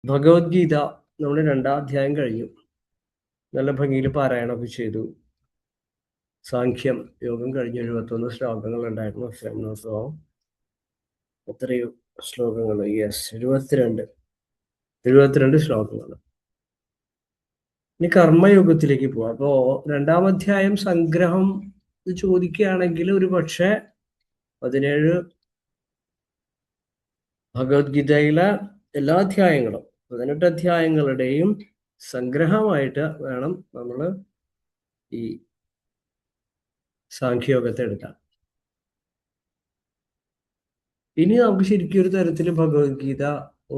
ഭഗവത്ഗീത നമ്മുടെ 2ാം അധ്യായം കഴിഞ്ഞു. നല്ല ഭംഗിയിൽ പാരായണമൊക്കെ ചെയ്തു. സാഖ്യം യോഗം കഴിഞ്ഞ് 71 ശ്ലോകങ്ങൾ ഉണ്ടായിരുന്നു. ശ്രമണോത്സവം എത്രയോ ശ്ലോകങ്ങൾ? യെസ്, 72 ശ്ലോകങ്ങൾ. ഇനി കർമ്മയോഗത്തിലേക്ക് പോവാം. അപ്പോ 2ാം അധ്യായം സംഗ്രഹം ചോദിക്കുകയാണെങ്കിൽ ഒരു പക്ഷേ 17 ഭഗവത്ഗീതയിലെ എല്ലാ അധ്യായങ്ങളും 18 അധ്യായങ്ങളുടെയും സംഗ്രഹമായിട്ട് വേണം നമ്മൾ ഈ സാഖ്യയോഗത്തെ എടുക്കാം. ഇനി നമുക്ക് ശരിക്കും ഒരു തരത്തിൽ ഭഗവത്ഗീത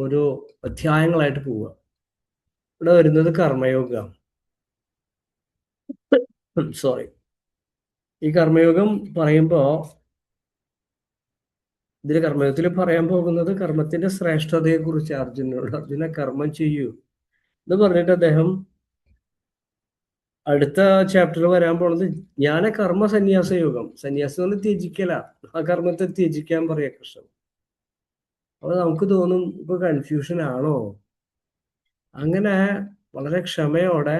ഓരോ അധ്യായങ്ങളായിട്ട് പോവുക. ഇവിടെ വരുന്നത് കർമ്മയോഗം. സോറി, ഈ കർമ്മയോഗം പറയുമ്പോ ഇതിൽ കർമ്മയോഗത്തിൽ പറയാൻ പോകുന്നത് കർമ്മത്തിന്റെ ശ്രേഷ്ഠതയെ കുറിച്ച് അർജുനോട്. അർജുന കർമ്മം ചെയ്യൂ എന്ന് പറഞ്ഞിട്ട് അദ്ദേഹം അടുത്ത ചാപ്റ്ററിൽ വരാൻ പോണത് ജ്ഞാന കർമ്മ സന്യാസ യോഗം. സന്യാസം എന്ന് ത്യജിക്കല, ആ കർമ്മത്തെ ത്യജിക്കാൻ പറയാ കൃഷ്ണൻ. അപ്പൊ നമുക്ക് തോന്നും ഇപ്പൊ കൺഫ്യൂഷൻ ആണോ? അങ്ങനെ വളരെ ക്ഷമയോടെ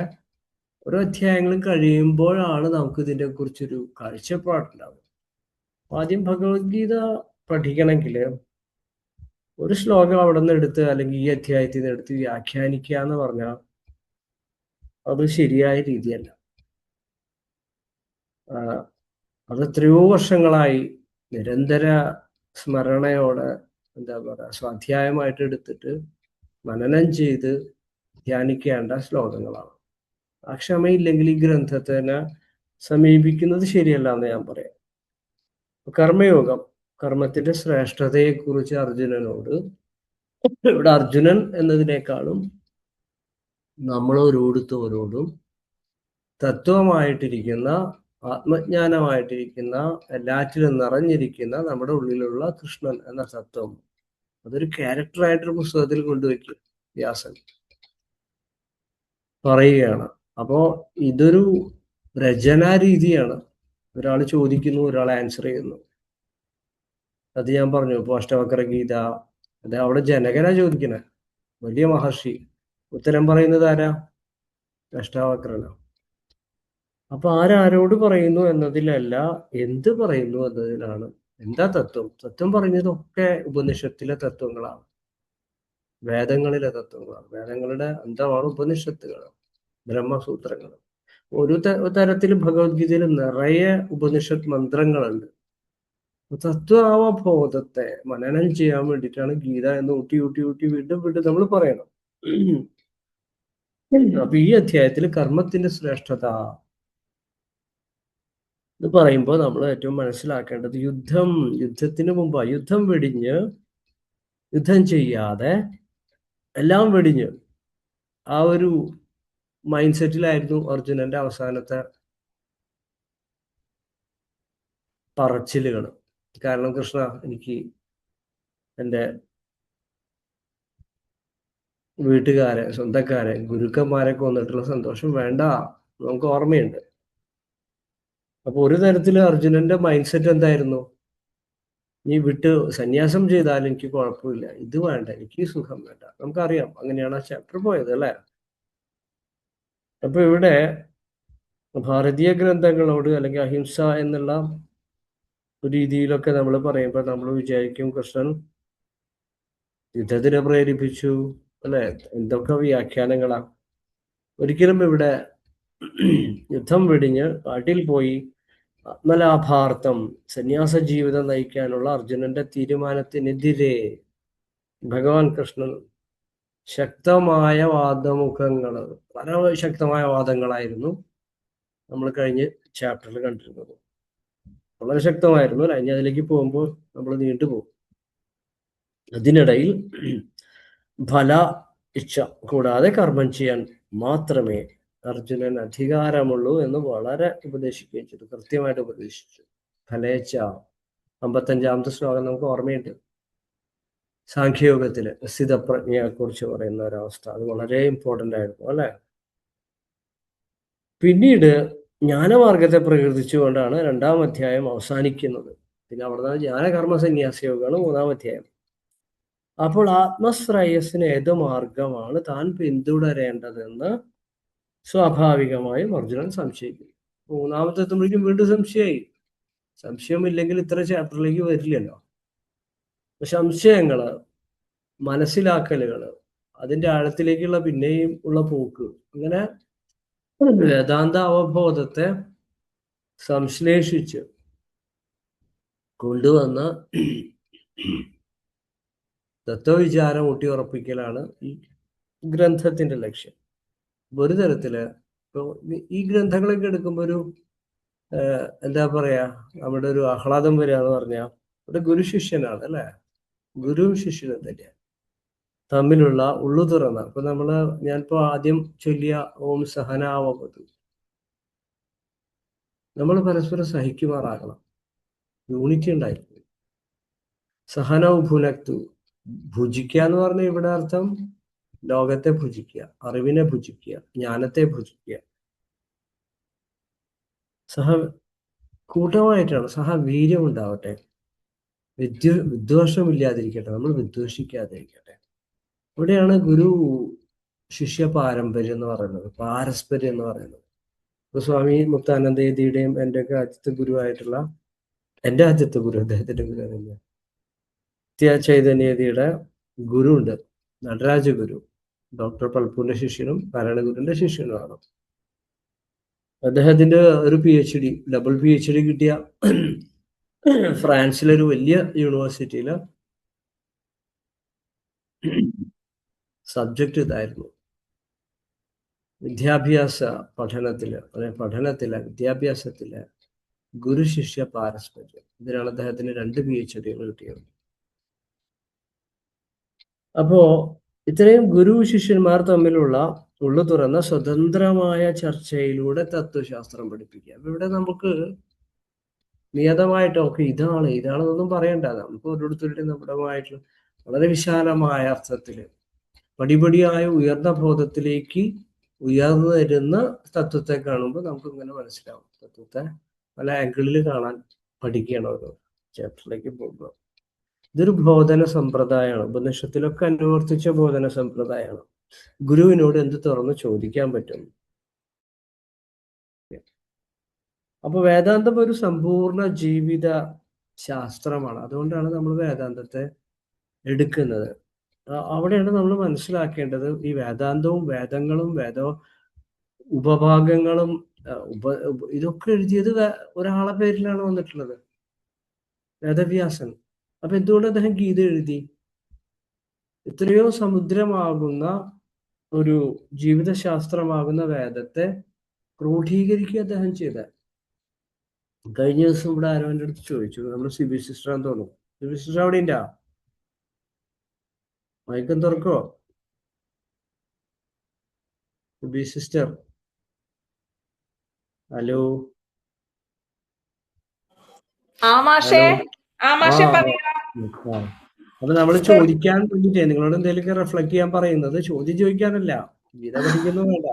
ഓരോ അധ്യായങ്ങളും കഴിയുമ്പോഴാണ് നമുക്ക് ഇതിനെ കുറിച്ചൊരു കാഴ്ചപ്പാടുണ്ടാവുക. ആദ്യം ഭഗവത്ഗീത പഠിക്കണമെങ്കിൽ ഒരു ശ്ലോകം അവിടെ നിന്ന് എടുത്ത് അല്ലെങ്കിൽ ഈ അധ്യായത്തിൽ നിന്ന് എടുത്ത് വ്യാഖ്യാനിക്കുക എന്ന് പറഞ്ഞാൽ അത് ശരിയായ രീതിയല്ല. അത് എത്രയോ വർഷങ്ങളായി നിരന്തര സ്മരണയോടെ എന്താ പറയുക സ്വാധ്യായമായിട്ട് എടുത്തിട്ട് മനനം ചെയ്ത് ധ്യാനിക്കേണ്ട ശ്ലോകങ്ങളാണ്. ആ ക്ഷമയില്ലെങ്കിൽ ഈ ഗ്രന്ഥത്തിനെ സമീപിക്കുന്നത് ശരിയല്ല എന്ന് ഞാൻ പറയാം. കർമ്മയോഗം, കർമ്മത്തിന്റെ ശ്രേഷ്ഠതയെ കുറിച്ച് അർജുനനോട്, ഇവിടെ അർജുനൻ എന്നതിനേക്കാളും നമ്മൾ ഓരോരുത്തരോടും തത്വമായിട്ടിരിക്കുന്ന, ആത്മജ്ഞാനമായിട്ടിരിക്കുന്ന, എല്ലാറ്റിലും നിറഞ്ഞിരിക്കുന്ന നമ്മുടെ ഉള്ളിലുള്ള കൃഷ്ണൻ എന്ന തത്വം അതൊരു ക്യാരക്ടറായിട്ടൊരു പുസ്തകത്തിൽ കൊണ്ടുവയ്ക്കും വ്യാസൻ പറയുകയാണ്. അപ്പോ ഇതൊരു രചനാ രീതിയാണ്. ഒരാൾ ചോദിക്കുന്നു, ഒരാൾ ആൻസർ ചെയ്യുന്നു. അത് ഞാൻ പറഞ്ഞു. ഇപ്പൊ അഷ്ടവക്ര ഗീത, അത് അവിടെ ജനകനാ ചോദിക്കണേ, വലിയ മഹർഷി. ഉത്തരം പറയുന്നത് ആരാ? അഷ്ടാവക്രന. അപ്പൊ ആരാരോട് പറയുന്നു എന്നതിലല്ല, എന്ത് പറയുന്നു എന്നതിലാണ്. എന്താ തത്വം? തത്വം പറഞ്ഞതൊക്കെ ഉപനിഷത്തിലെ തത്വങ്ങളാണ്, വേദങ്ങളിലെ തത്വങ്ങളാണ്. വേദങ്ങളുടെ അന്തമാണ് ഉപനിഷത്തുകൾ, ബ്രഹ്മസൂത്രങ്ങൾ. ഒരു തരത്തിൽ ഭഗവത്ഗീതയിൽ നിറയെ ഉപനിഷത്ത് മന്ത്രങ്ങളുണ്ട്. തത്വാവബോധത്തെ മനനം ചെയ്യാൻ വേണ്ടിയിട്ടാണ് ഗീത എന്ന് ഊട്ടി ഊട്ടി ഊട്ടി വീണ്ടും വീണ്ടും നമ്മൾ പറയണം. അപ്പൊ ഈ അധ്യായത്തിൽ കർമ്മത്തിന്റെ ശ്രേഷ്ഠത എന്ന് പറയുമ്പോൾ നമ്മൾ ഏറ്റവും മനസ്സിലാക്കേണ്ടത് യുദ്ധത്തിന് മുമ്പ് യുദ്ധം വെടിഞ്ഞ്, യുദ്ധം ചെയ്യാതെ എല്ലാം വെടിഞ്ഞ് ആ ഒരു മൈൻഡ് സെറ്റിലായിരുന്നു അർജുനന്റെ അവസാനത്തെ പറച്ചിലുകൾ. കാരണം കൃഷ്ണ, എനിക്ക് എൻ്റെ വീട്ടുകാരെ, സ്വന്തക്കാരെ, ഗുരുക്കന്മാരെ കൊന്നിട്ടുള്ള സന്തോഷം വേണ്ട, നമുക്ക് ഓർമ്മയുണ്ട്. അപ്പൊ ഒരു തരത്തിൽ അർജുനന്റെ മൈൻഡ് സെറ്റ് എന്തായിരുന്നു? നീ വിട്ട് സന്യാസം ചെയ്താലും എനിക്ക് കുഴപ്പമില്ല, ഇത് വേണ്ട, എനിക്ക് സുഖം വേണ്ട. നമുക്കറിയാം അങ്ങനെയാണ് ആ ചാപ്റ്റർ പോയത്, അല്ലെ? അപ്പൊ ഇവിടെ ഭാരതീയ ഗ്രന്ഥങ്ങളോട് അല്ലെങ്കിൽ അഹിംസ എന്നുള്ള രീതിയിലൊക്കെ നമ്മൾ പറയുമ്പോൾ നമ്മൾ വിചാരിക്കും കൃഷ്ണൻ യുദ്ധത്തിനെ പ്രേരിപ്പിച്ചു, അല്ലെ? എന്തൊക്കെ വ്യാഖ്യാനങ്ങളാ. ഒരിക്കലും ഇവിടെ യുദ്ധം വെടിഞ്ഞ് കാട്ടിൽ പോയി ആത്മലാഭാർത്ഥം സന്യാസ ജീവിതം നയിക്കാനുള്ള അർജുനന്റെ തീരുമാനത്തിനെതിരെ ഭഗവാൻ കൃഷ്ണൻ ശക്തമായ വാദമുഖങ്ങൾ, വളരെ ശക്തമായ വാദങ്ങളായിരുന്നു നമ്മൾ കഴിഞ്ഞ ചാപ്റ്ററിൽ കണ്ടിരുന്നത്. വളരെ ശക്തമായിരുന്നു. ഇനി അതിലേക്ക് പോകുമ്പോൾ നമ്മൾ നീണ്ടുപോകും. അതിനിടയിൽ ഫല ഇച്ഛ കൂടാതെ കർമ്മം ചെയ്യാൻ മാത്രമേ അർജുനൻ അധികാരമുള്ളൂ എന്ന് വളരെ ഉപദേശിക്കുകയും ചെയ്തു, കൃത്യമായിട്ട് ഉപദേശിച്ചു. ഫലേച്ഛ 55ാമത്തെ ശ്ലോകം നമുക്ക് ഓർമ്മയുണ്ട്. സാഖ്യയോഗത്തില് സ്ഥിതപ്രജ്ഞയെ കുറിച്ച് പറയുന്ന ഒരവസ്ഥ, അത് വളരെ ഇമ്പോർട്ടൻ്റ് ആയിരുന്നു, അല്ലെ? പിന്നീട് ജ്ഞാനമാർഗത്തെ പ്രകീർത്തിച്ചുകൊണ്ടാണ് 2ാം അധ്യായം അവസാനിക്കുന്നത്. പിന്നെ അവിടുന്ന് ജ്ഞാനകർമ്മ സന്യാസ യോഗമാണ് 3ാം അധ്യായം. അപ്പോൾ ആത്മശ്രേയസ്സിന് ഏത് മാർഗമാണ് താൻ പിന്തുടരേണ്ടതെന്ന് സ്വാഭാവികമായും അർജുനൻ സംശയിക്കും. മൂന്നാമത്തെ എത്തുമ്പോഴേക്കും വീണ്ടും സംശയമായി. സംശയമില്ലെങ്കിൽ ഇത്ര ചാപ്റ്ററിലേക്ക് വരില്ലല്ലോ. സംശയങ്ങള്, മനസ്സിലാക്കലുകള്, അതിന്റെ ആഴത്തിലേക്കുള്ള പിന്നെയും ഉള്ള പോക്ക്, അങ്ങനെ വേദാന്ത അവബോധത്തെ സംശ്ലേഷിച്ച് കൊണ്ടുവന്ന് തത്വവിചാരം ഊട്ടിയുറപ്പിക്കലാണ് ഈ ഗ്രന്ഥത്തിന്റെ ലക്ഷ്യം. ഒരു തരത്തില് ഇപ്പൊ ഈ ഗ്രന്ഥങ്ങളൊക്കെ എടുക്കുമ്പോ ഒരു എന്താ പറയാ, നമ്മുടെ ഒരു ആഹ്ലാദം വരിക എന്ന് പറഞ്ഞാൽ ഒരു ഗുരു ശിഷ്യനാണ് അല്ലെ. ഗുരുവും ശിഷ്യനും തന്നെയാണ് തമ്മിലുള്ള ഉള്ളു തുറന്ന. ഇപ്പൊ ഞാനിപ്പോ ആദ്യം ചൊല്ലിയ ഓം സഹനാവതു, നമ്മൾ പരസ്പരം സഹിക്കുമാറാകണം, യൂണിറ്റി ഉണ്ടായിരിക്കും. സഹനവും ഭുനക്തു, ഭുജിക്കുക എന്ന് പറഞ്ഞാൽ ഇവിടെ അർത്ഥം ലോകത്തെ ഭുജിക്കുക, അറിവിനെ ഭുജിക്കുക, ജ്ഞാനത്തെ ഭുജിക്കുക. കൂട്ടമായിട്ടാണ്. സഹവീര്യം ഉണ്ടാവട്ടെ, വിദ്വേഷമില്ലാതിരിക്കട്ടെ, നമ്മൾ വിദ്വേഷിക്കാതിരിക്കട്ടെ. ഇവിടെയാണ് ഗുരു ശിഷ്യ പാരമ്പര്യം എന്ന് പറയുന്നത്, പാരസ്പര്യം എന്ന് പറയുന്നത്. ഇപ്പൊ സ്വാമി മുക്താനന്ദയതിയുടെയും ഒക്കെ ആദ്യത്തെ ഗുരുവായിട്ടുള്ള, എൻ്റെ ആദ്യത്തെ ഗുരു, അദ്ദേഹത്തിന്റെ ഗുരു തന്നെ ചൈതന്യതിയുടെ ഗുരു ഉണ്ട്, നടരാജ ഗുരു. ഡോക്ടർ പൽപൂരിന്റെ ശിഷ്യനും നാരായണഗുരുവിന്റെ ശിഷ്യനുമാണ്. അദ്ദേഹത്തിന്റെ ഒരു PhD, ഡബിൾ PhD കിട്ടിയ ഫ്രാൻസിലൊരു വലിയ യൂണിവേഴ്സിറ്റിയില് സബ്ജക്റ്റ് ഇതായിരുന്നു. വിദ്യാഭ്യാസ പഠനത്തില് വിദ്യാഭ്യാസത്തില് ഗുരു ശിഷ്യ പാരസ്പര്യം. ഇതിനാണ് അദ്ദേഹത്തിന് 2 PhD കിട്ടിയത്. അപ്പോ ഇത്രയും ഗുരു ശിഷ്യന്മാർ തമ്മിലുള്ള ഉള്ളു തുറന്ന സ്വതന്ത്രമായ ചർച്ചയിലൂടെ തത്വശാസ്ത്രം പഠിപ്പിക്കുക. അപ്പൊ ഇവിടെ നമുക്ക് നിയതമായിട്ട് ഇതാണെന്നൊന്നും പറയണ്ട. നമുക്ക് ഓരോരുത്തരുടെയും നമ്മുടേതായിട്ടുള്ള വളരെ വിശാലമായ അർത്ഥത്തില് പടിപടിയായ ഉയർന്ന ബോധത്തിലേക്ക് ഉയർന്നു വരുന്ന തത്വത്തെ കാണുമ്പോൾ നമുക്ക് ഇങ്ങനെ മനസ്സിലാവും. തത്വത്തെ പല ആംഗിളിൽ കാണാൻ പഠിക്കുകയാണ് ഓരോ ചാപ്റ്ററിലേക്ക് പോകുമ്പോൾ. ഇതൊരു ബോധന സമ്പ്രദായമാണ്, ഉപനിഷത്തിലൊക്കെ അനുവർത്തിച്ച ബോധന സമ്പ്രദായമാണ്. ഗുരുവിനോട് എന്ത് തുറന്ന് ചോദിക്കാൻ പറ്റും. അപ്പൊ വേദാന്തം ഒരു സമ്പൂർണ്ണ ജീവിത ശാസ്ത്രമാണ്. അതുകൊണ്ടാണ് നമ്മൾ വേദാന്തത്തെ എടുക്കുന്നത്. അവിടെയാണ് നമ്മൾ മനസ്സിലാക്കേണ്ടത് ഈ വേദാന്തവും വേദങ്ങളും ഉപഭാഗങ്ങളും ഇതൊക്കെ എഴുതിയത് ഒരാളെ പേരിലാണ് വന്നിട്ടുള്ളത്, വേദവ്യാസൻ. അപ്പൊ എന്തുകൊണ്ട് അദ്ദേഹം ഗീത എഴുതി? എത്രയോ സമുദ്രമാകുന്ന ഒരു ജീവിതശാസ്ത്രമാകുന്ന വേദത്തെ ക്രോഡീകരിക്കുക അദ്ദേഹം ചെയ്ത. കഴിഞ്ഞ ദിവസം ഇവിടെ ആരോ എൻ്റെ അടുത്ത് ചോദിച്ചു, നമ്മൾ സിബി സിസ്റ്ററാന്ന് തോന്നുന്നു. സിബി സിസ്റ്റർ അവിടെ ഉണ്ടാ? മയക്കം തുറക്കോ സിബി സിസ്റ്റർ? ഹലോ. അപ്പൊ നമ്മൾ ചോദിക്കാൻ വേണ്ടിട്ടേ നിങ്ങളോട് എന്തെങ്കിലുമൊക്കെ റിഫ്ലക്ട് ചെയ്യാൻ പറയുന്നത്, ചോദ്യം ചോദിക്കാനല്ല, ഗീത പഠിക്കുന്നത് വേണ്ട.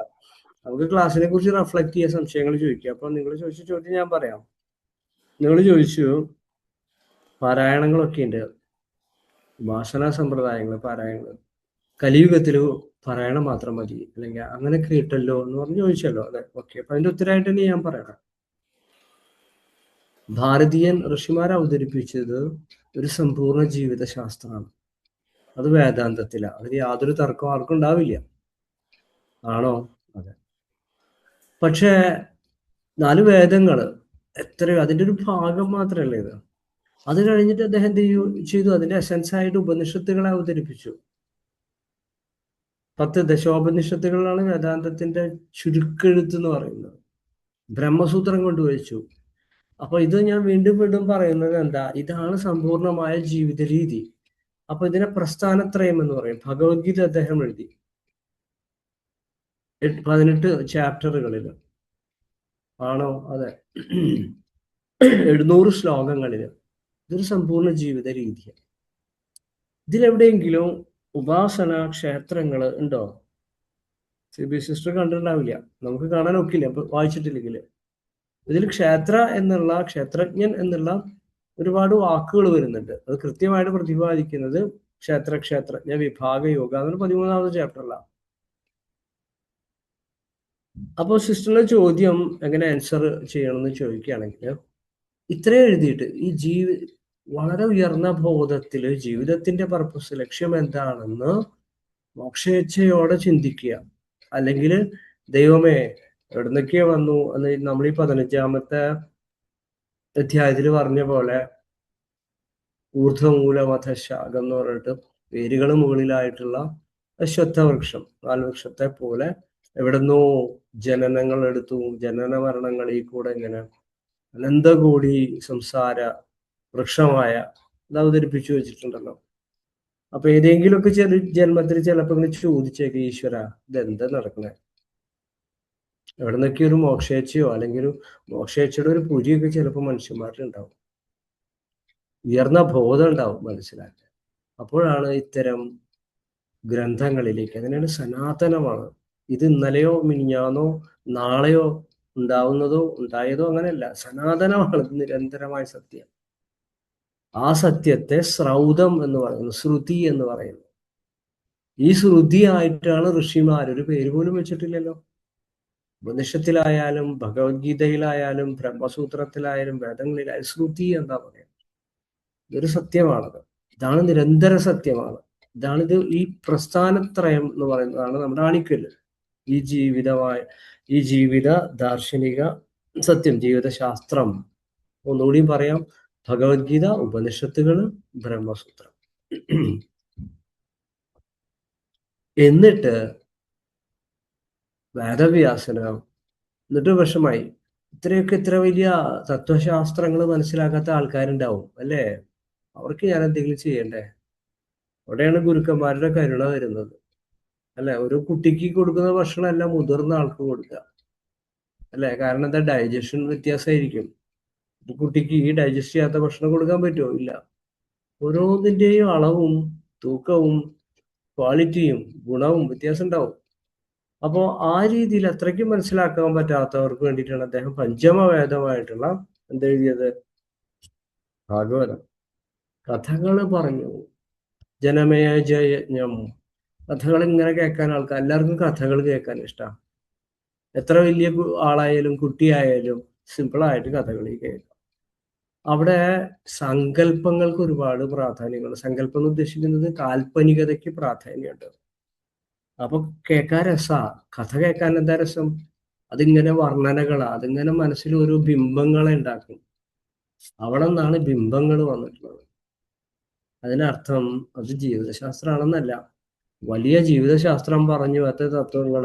നമുക്ക് ക്ലാസ്സിനെ കുറിച്ച് റിഫ്ലക്ട് ചെയ്യാൻ, സംശയങ്ങൾ ചോദിക്കുക. അപ്പൊ നിങ്ങൾ ചോദിച്ച ചോദ്യം ഞാൻ പറയാം. നിങ്ങൾ ചോദിച്ചു പാരായണങ്ങളൊക്കെ ഉണ്ട്, ഉപാസനാ സമ്പ്രദായങ്ങൾ, പാരായണങ്ങൾ കലിയുഗത്തിൽ പാരായണം മാത്രം മതി, അല്ലെങ്കിൽ അങ്ങനെ കേട്ടല്ലോ എന്ന് പറഞ്ഞ് ചോദിച്ചല്ലോ. അതെ, ഓക്കെ. അപ്പൊ അതിന്റെ ഉത്തരമായിട്ട് തന്നെ ഞാൻ പറയണം. ഭാരതീയൻ ഋഷിമാർ അവതരിപ്പിച്ചത് ഒരു സമ്പൂർണ്ണ ജീവിത ശാസ്ത്രമാണ്. അത് വേദാന്തത്തിലാണ്. അതിന് യാതൊരു തർക്കവും ആർക്കും ഉണ്ടാവില്ല. ആണോ? അതെ. പക്ഷേ 4 വേദങ്ങള് എത്രയോ അതിൻ്റെ ഒരു ഭാഗം മാത്രമല്ല ഇത്. അത് കഴിഞ്ഞിട്ട് അദ്ദേഹം എന്ത് ചെയ്തു? അതിന്റെ എസൻസ് ആയിട്ട് ഉപനിഷത്തുകളെ അവതരിപ്പിച്ചു. 10 ദശോപനിഷത്തുകളാണ് വേദാന്തത്തിന്റെ ചുരുക്കെഴുത്ത് എന്ന് പറയുന്നത്. ബ്രഹ്മസൂത്രം കൊണ്ടുവച്ചു. അപ്പൊ ഇത് ഞാൻ വീണ്ടും വീണ്ടും പറയുന്നത് എന്താ? ഇതാണ് സമ്പൂർണമായ ജീവിത രീതി. അപ്പൊ ഇതിനെ പ്രസ്ഥാനത്രയം എന്ന് പറയും. ഭഗവത്ഗീത അദ്ദേഹം എഴുതി 18 ചാപ്റ്ററുകളിൽ. ആണോ? അതെ. 700 ശ്ലോകങ്ങളിൽ. ഇതൊരു സമ്പൂർണ്ണ ജീവിത രീതിയാണ്. ഇതിലെവിടെയെങ്കിലും ഉപാസന ക്ഷേത്രങ്ങൾ ഉണ്ടോ? സിബി സിസ്റ്റർ കണ്ടിട്ടുണ്ടാവില്ല, നമുക്ക് കാണാൻ ഒക്കില്ല വായിച്ചിട്ടില്ലെങ്കിൽ. ഇതിൽ ക്ഷേത്ര എന്നുള്ള, ക്ഷേത്രജ്ഞൻ എന്നുള്ള ഒരുപാട് വാക്കുകൾ വരുന്നുണ്ട്. അത് കൃത്യമായിട്ട് പ്രതിപാദിക്കുന്നത് ക്ഷേത്രജ്ഞ വിഭാഗ യോഗ എന്നൊരു 13ാമത്തെ ചാപ്റ്ററിലാണ്. അപ്പോൾ സിസ്റ്ററിന്റെ ചോദ്യം എങ്ങനെ ആൻസർ ചെയ്യണമെന്ന് ചോദിക്കുകയാണെങ്കിൽ, ഇത്രയും എഴുതിയിട്ട് ഈ വളരെ ഉയർന്ന ബോധത്തിൽ ജീവിതത്തിന്റെ പർപ്പസ്, ലക്ഷ്യം എന്താണെന്ന് മോക്ഷേച്ഛയോടെ ചിന്തിക്കുക. അല്ലെങ്കിൽ ദൈവമേ എവിടുന്നൊക്കെയോ വന്നു എന്ന് നമ്മൾ ഈ 15ാമത്തെ അധ്യായത്തിൽ പറഞ്ഞ പോലെ ഊർധ്വമൂലമധശാഖം എന്ന് പറഞ്ഞിട്ട് വേരുകൾ മുകളിലായിട്ടുള്ള അശ്വത്ഥവൃക്ഷം, നാൽവൃക്ഷത്തെ പോലെ എവിടുന്നോ ജനനങ്ങൾ എടുത്തു, ജനന മരണങ്ങളിൽ കൂടെ ഇങ്ങനെ അനന്തകോടി സംസാര വൃക്ഷമായ ഇത് അവതരിപ്പിച്ചു വെച്ചിട്ടുണ്ടല്ലോ. അപ്പൊ ഏതെങ്കിലുമൊക്കെ ജന്മത്തിൽ ചിലപ്പോൾ ഇങ്ങനെ ചോദിച്ചേക്ക്, ഈശ്വര ഇതെന്താ നടക്കണേ, എവിടെ നിന്നൊക്കെ ഒരു മോക്ഷേച്ഛയോ അല്ലെങ്കിൽ ഒരു മോക്ഷേച്ഛയുടെ ഒരു പുരിയൊക്കെ ചിലപ്പോൾ മനുഷ്യന്മാരിൽ ഉണ്ടാവും, ഉയർന്ന ബോധം ഉണ്ടാവും മനസ്സിലാക്കാൻ. അപ്പോഴാണ് ഇത്തരം ഗ്രന്ഥങ്ങളിലേക്ക്, അതിനാണ് സനാതനമാണ്. ഇത് ഇന്നലെയോ മിനിഞ്ഞാന്നോ നാളെയോ ഉണ്ടായതോ അങ്ങനെയല്ല, സനാതനമാണ്, നിരന്തരമായ സത്യം. ആ സത്യത്തെ ശ്രൗതം എന്ന് പറയുന്നു, ശ്രുതി എന്ന് പറയുന്നു. ഈ ശ്രുതിയായിട്ടാണ് ഋഷിമാർ, ഒരു പേര് പോലും വെച്ചിട്ടില്ലല്ലോ. ഉപനിഷത്തിലായാലും ഭഗവത്ഗീതയിലായാലും ബ്രഹ്മസൂത്രത്തിലായാലും വേദങ്ങളിലായാലും ശ്രുതി എന്താ പറയുക, ഇതൊരു സത്യമാണത്. ഇതാണ് നിരന്തര സത്യമാണ്. ഇതാണിത്. ഈ പ്രസ്ഥാനത്രയം എന്ന് പറയുന്നതാണ് നമ്മുടെ ആണിക്കല്ല്. ഈ ജീവിത ദാർശനിക സത്യം, ജീവിതശാസ്ത്രം. ഒന്നുകൂടിയും പറയാം, ഭഗവത്ഗീത, ഉപനിഷത്തുകൾ, ബ്രഹ്മസൂത്രം. എന്നിട്ട് വേദവ്യാസന, എന്നിട്ട് വിഷമായി. ഇത്ര വലിയ തത്വശാസ്ത്രങ്ങൾ മനസ്സിലാക്കാത്ത ആൾക്കാരുണ്ടാവും അല്ലേ, അവർക്ക് ഞാൻ എന്തെങ്കിലും ചെയ്യണ്ടേ? അവിടെയാണ് ഗുരുക്കന്മാരുടെ കരുണ വരുന്നത് അല്ലെ. ഒരു കുട്ടിക്ക് കൊടുക്കുന്ന ഭക്ഷണം എല്ലാം മുതിർന്ന ആൾക്ക് കൊടുക്കുക അല്ലെ. കാരണം എന്താ, ഡൈജഷൻ വ്യത്യാസമായിരിക്കും. ഒരു കുട്ടിക്ക് ഈ ഡൈജസ്റ്റ് ചെയ്യാത്ത ഭക്ഷണം കൊടുക്കാൻ പറ്റുമോ? ഇല്ല. ഓരോന്നിന്റെയും അളവും തൂക്കവും ക്വാളിറ്റിയും ഗുണവും വ്യത്യാസം ഉണ്ടാവും. അപ്പോൾ ആ രീതിയിൽ അത്രയ്ക്കും മനസ്സിലാക്കാൻ പറ്റാത്തവർക്ക് വേണ്ടിയിട്ടാണ് അദ്ദേഹം പഞ്ചമവേദമായിട്ടുള്ള എന്തെഴുതിയത്, ഭാഗവതം. കഥകൾ പറഞ്ഞു, ജനമേയ ജയജ്ഞം. കഥകൾ ഇങ്ങനെ കേൾക്കാൻ ആൾക്കാർ, എല്ലാവർക്കും കഥകൾ കേൾക്കാൻ ഇഷ്ടമാണ്. എത്ര വലിയ ആളായാലും കുട്ടിയായാലും സിമ്പിളായിട്ട് കഥകൾ കേൾക്കാം. അവിടെ സങ്കല്പങ്ങൾക്ക് ഒരുപാട് പ്രാധാന്യങ്ങൾ. സങ്കല്പം എന്ന് ഉദ്ദേശിക്കുന്നത് കാൽപ്പനികതയ്ക്ക് പ്രാധാന്യമുണ്ട്. അപ്പൊ കേൾക്കാൻ രസാ. കഥ കേൾക്കാൻ എന്താ രസം? അതിങ്ങനെ വർണ്ണനകളാ, അതിങ്ങനെ മനസ്സിൽ ഓരോ ബിംബങ്ങളെ ഉണ്ടാക്കും. അവിടെ നിന്നാണ് ബിംബങ്ങൾ വന്നിട്ടുള്ളത്. അതിനർത്ഥം അത് ജീവിതശാസ്ത്രമാണെന്നല്ല. വലിയ ജീവിതശാസ്ത്രം പറഞ്ഞു വെച്ച തത്വങ്ങൾ,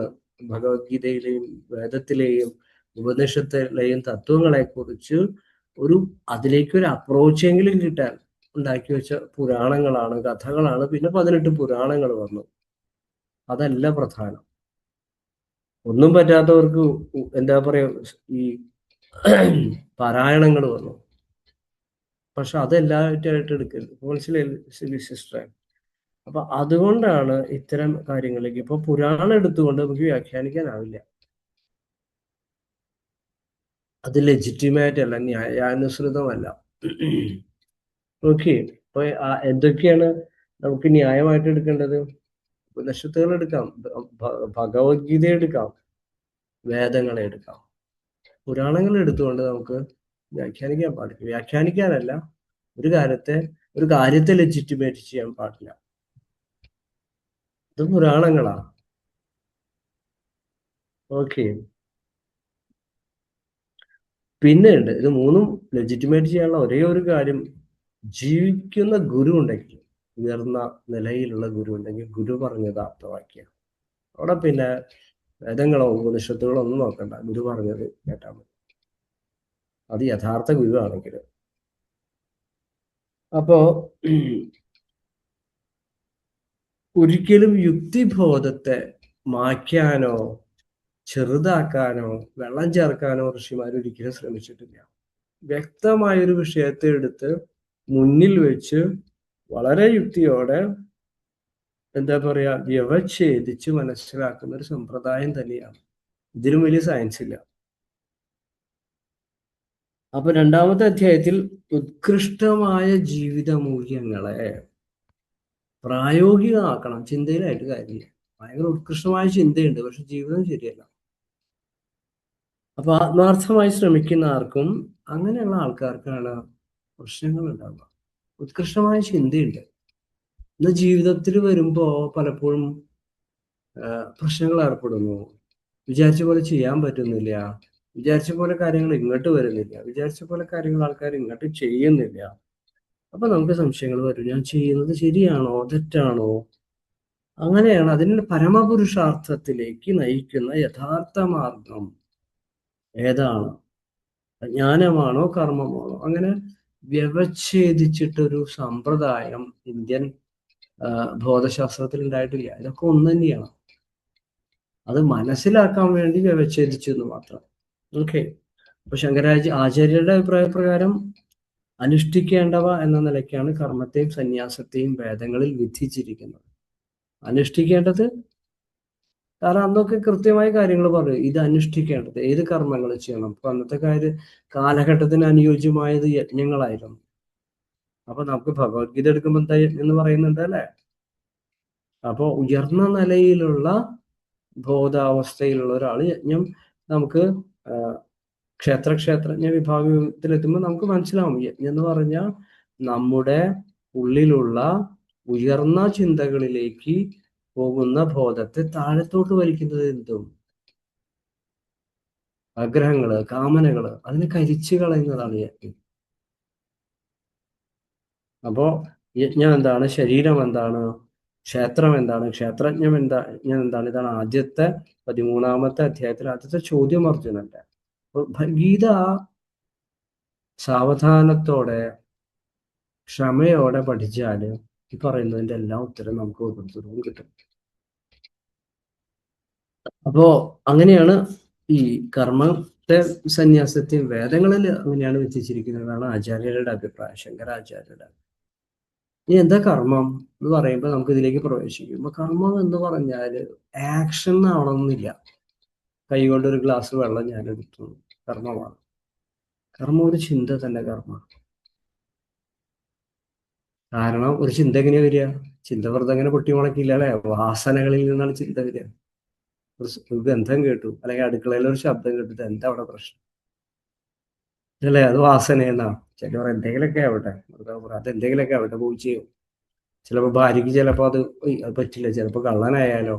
ഭഗവത്ഗീതയിലെയും വേദത്തിലെയും ഉപനിഷത്തിലെയും തത്വങ്ങളെ കുറിച്ച് അതിലേക്കൊരു അപ്രോച്ചെങ്കിലും കിട്ടാൻ ഉണ്ടാക്കി വെച്ച പുരാണങ്ങളാണ്, കഥകളാണ്. പിന്നെ 18 പുരാണങ്ങൾ വന്നു. അതല്ല പ്രധാനം. ഒന്നും പറ്റാത്തവർക്ക് എന്താ പറയാ, ഈ പാരായണങ്ങൾ വന്നു. പക്ഷെ അതെല്ലാവറ്റായിട്ട് എടുക്കരുത്. മനസ്സിലായില്ലേ സിസ്റ്ററെ? അപ്പൊ അതുകൊണ്ടാണ് ഇത്തരം കാര്യങ്ങളിലേക്ക് ഇപ്പൊ പുരാണം എടുത്തുകൊണ്ട് നമുക്ക് വ്യാഖ്യാനിക്കാനാവില്ല. അത് ലെജിറ്റിമേറ്റ് അല്ല, ന്യായാനുസൃതമല്ല. ഓക്കെ. അപ്പൊ എന്തൊക്കെയാണ് നമുക്ക് ന്യായമായിട്ട് എടുക്കേണ്ടത്? ഉപനിഷത്തുകൾ എടുക്കാം, ഭഗവത്ഗീത എടുക്കാം, വേദങ്ങളെ എടുക്കാം. പുരാണങ്ങൾ എടുത്തുകൊണ്ട് നമുക്ക് വ്യാഖ്യാനിക്കാൻ പാടില്ല. വ്യാഖ്യാനിക്കാനല്ല, ഒരു കാര്യത്തെ ലെജിറ്റിമേറ്റ് ചെയ്യാൻ പാടില്ല. ഇത് പുരാണങ്ങളാ. ഓക്കെ. പിന്നെ ഉണ്ട്, ഇത് മൂന്നും ലെജിറ്റിമേറ്റ് ചെയ്യാനുള്ള ഒരേ ഒരു കാര്യം, ജീവിക്കുന്ന ഗുരു ഉണ്ടെങ്കിൽ, ഉയർന്ന നിലയിലുള്ള ഗുരു ഉണ്ടെങ്കിൽ ഗുരു പറഞ്ഞത് ആപ്തവാക്യം. അവിടെ പിന്നെ വേദങ്ങളോ ഉപനിഷത്തുകളോ ഒന്നും നോക്കണ്ട, ഗുരു പറഞ്ഞത് കേട്ടാൽ മതി. അത് യഥാർത്ഥ ഗുരു ആണെങ്കിൽ. അപ്പോ ഒരിക്കലും യുക്തിബോധത്തെ മായ്ക്കാനോ ചെറുതാക്കാനോ വെള്ളം ചേർക്കാനോ ഋഷിമാർ ഒരിക്കലും ശ്രമിച്ചിട്ടില്ല. വ്യക്തമായൊരു വിഷയത്തെ എടുത്ത് മുന്നിൽ വെച്ച് വളരെ യുക്തിയോടെ എന്താ പറയാ, വ്യവച്ഛേദിച്ച് മനസ്സിലാക്കുന്ന ഒരു സമ്പ്രദായം തന്നെയാണ്. ഇതിലും വലിയ സയൻസ് ഇല്ല. അപ്പൊ 2ാമത്തെ അധ്യായത്തിൽ ഉത്കൃഷ്ടമായ ജീവിത മൂല്യങ്ങളെ പ്രായോഗികമാക്കണം. ചിന്തയിലായിട്ട് കാര്യമില്ല. ഭയങ്കര ഉത്കൃഷ്ടമായ ചിന്തയുണ്ട്, പക്ഷെ ജീവിതം ശരിയല്ല. അപ്പൊ ആത്മാർത്ഥമായി ശ്രമിക്കുന്ന ആർക്കും, അങ്ങനെയുള്ള ആൾക്കാർക്കാണ് പ്രശ്നങ്ങൾ ഉണ്ടാവുക. ഉത്കൃഷ്ടമായ ചിന്തയുണ്ട്. ഇന്ന് ജീവിതത്തിൽ വരുമ്പോ പലപ്പോഴും പ്രശ്നങ്ങൾ ഏർപ്പെടുന്നു. വിചാരിച്ച പോലെ ചെയ്യാൻ പറ്റുന്നില്ല. വിചാരിച്ച പോലെ കാര്യങ്ങൾ ഇങ്ങോട്ട് വരുന്നില്ല. വിചാരിച്ച പോലെ കാര്യങ്ങൾ ആൾക്കാർ ഇങ്ങോട്ട് ചെയ്യുന്നില്ല. അപ്പൊ നമുക്ക് സംശയങ്ങൾ വരും. ഞാൻ ചെയ്യുന്നത് ശരിയാണോ തെറ്റാണോ? അങ്ങനെയാണ് അതിന് പരമപുരുഷാർത്ഥത്തിലേക്ക് നയിക്കുന്ന യഥാർത്ഥ മാർഗം ഏതാണ്? ജ്ഞാനമാണോ കർമ്മമാണോ? അങ്ങനെ വ്യവച്ഛേദിച്ചിട്ടൊരു സമ്പ്രദായം ഇന്ത്യൻ ബോധശാസ്ത്രത്തിൽ ഉണ്ടായിട്ടില്ല. ഇതൊക്കെ ഒന്ന് തന്നെയാണ്. അത് മനസ്സിലാക്കാൻ വേണ്ടി വ്യവച്ഛേദിച്ചു എന്ന് മാത്രം. ഓക്കെ. അപ്പൊ ആചാര്യരുടെ അഭിപ്രായ പ്രകാരം അനുഷ്ഠിക്കേണ്ടവ എന്ന നിലയ്ക്കാണ് കർമ്മത്തെയും സന്യാസത്തെയും വേദങ്ങളിൽ വിധിച്ചിരിക്കുന്നത്. അനുഷ്ഠിക്കേണ്ടത്, കാരണം അന്നൊക്കെ കൃത്യമായ കാര്യങ്ങൾ പറയും. ഇത് അനുഷ്ഠിക്കേണ്ടത് ഏത് കർമ്മങ്ങൾ ചെയ്യണം. അപ്പൊ അന്നത്തെ കാലഘട്ടത്തിന് അനുയോജ്യമായത് യജ്ഞങ്ങളായിരുന്നു. അപ്പൊ നമുക്ക് ഭഗവത്ഗീത എടുക്കുമ്പോൾ എന്താ എന്ന് പറയുന്നുണ്ട് അല്ലെ? അപ്പൊ ഉയർന്ന നിലയിലുള്ള ബോധാവസ്ഥയിലുള്ള ഒരാൾ യജ്ഞം നമുക്ക് ക്ഷേത്രജ്ഞ വിഭാഗത്തിലെത്തുമ്പോൾ നമുക്ക് മനസ്സിലാവും. യജ്ഞം എന്ന് പറഞ്ഞാൽ നമ്മുടെ ഉള്ളിലുള്ള ഉയർന്ന ചിന്തകളിലേക്ക് പോകുന്ന ബോധത്തെ താഴത്തോട്ട് വലിക്കുന്നത് എന്തും ആഗ്രഹങ്ങള്, കാമനകള്, അതിനെ കരിച്ചു കളയുന്നതാണ് യജ്ഞം. അപ്പോ യജ്ഞം എന്താണ്? ശരീരം എന്താണ്? ക്ഷേത്രം എന്താണ്? ക്ഷേത്രജ്ഞം എന്താണ്? ഇതാണ് ആദ്യത്തെ 13ാമത്തെ അധ്യായത്തിൽ ആദ്യത്തെ ചോദ്യം അർജുനന്റെ. ഗീത സാവധാനത്തോടെ ക്ഷമയോടെ പഠിച്ചാല് ഈ പറയുന്നതിന്റെ എല്ലാ ഉത്തരം നമുക്ക് ഓരോരുത്തർക്കും കിട്ടും. അപ്പോ അങ്ങനെയാണ് ഈ കർമ്മത്തെ സന്യാസത്തെയും വേദങ്ങളിൽ അങ്ങനെയാണ് വിധിച്ചിരിക്കുന്നതാണ് ആചാര്യരുടെ അഭിപ്രായം, ശങ്കരാചാര്യരുടെ. ഇനി എന്താ കർമ്മം എന്ന് പറയുമ്പോൾ നമുക്ക് ഇതിലേക്ക് പ്രവേശിക്കുമ്പോൾ കർമ്മം എന്ന് പറഞ്ഞാല് ആക്ഷൻ ആവണമെന്നില്ല. കൈകൊണ്ട് ഒരു ഗ്ലാസ് വെള്ളം ഞാൻ എടുത്തു, കർമ്മമാണ്. കർമ്മം ഒരു ചിന്ത തന്നെ കർമ്മമാണ്. കാരണം ഒരു ചിന്ത എങ്ങനെയാ വരിക? ചിന്ത വെറുതെ അങ്ങനെ പൊട്ടിമുളക്കില്ല അല്ലെ? വാസനകളിൽ നിന്നാണ് ചിന്ത വരിക. ഒരു ഗന്ധം കേട്ടു, അല്ലെങ്കിൽ അടുക്കളയിൽ ഒരു ശബ്ദം കേട്ടിട്ട് എന്താ അവിടെ പ്രശ്നം അല്ലേ? അത് വാസനയെന്നാ. ചിലവർ എന്തെങ്കിലുമൊക്കെ ആവട്ടെ, അത് എന്തെങ്കിലുമൊക്കെ ആവട്ടെ, പോയി ചെയ്യും. ചിലപ്പോൾ ഭാര്യയ്ക്ക് ചിലപ്പോൾ അത് പറ്റില്ല, ചിലപ്പോൾ കള്ളനായാലോ.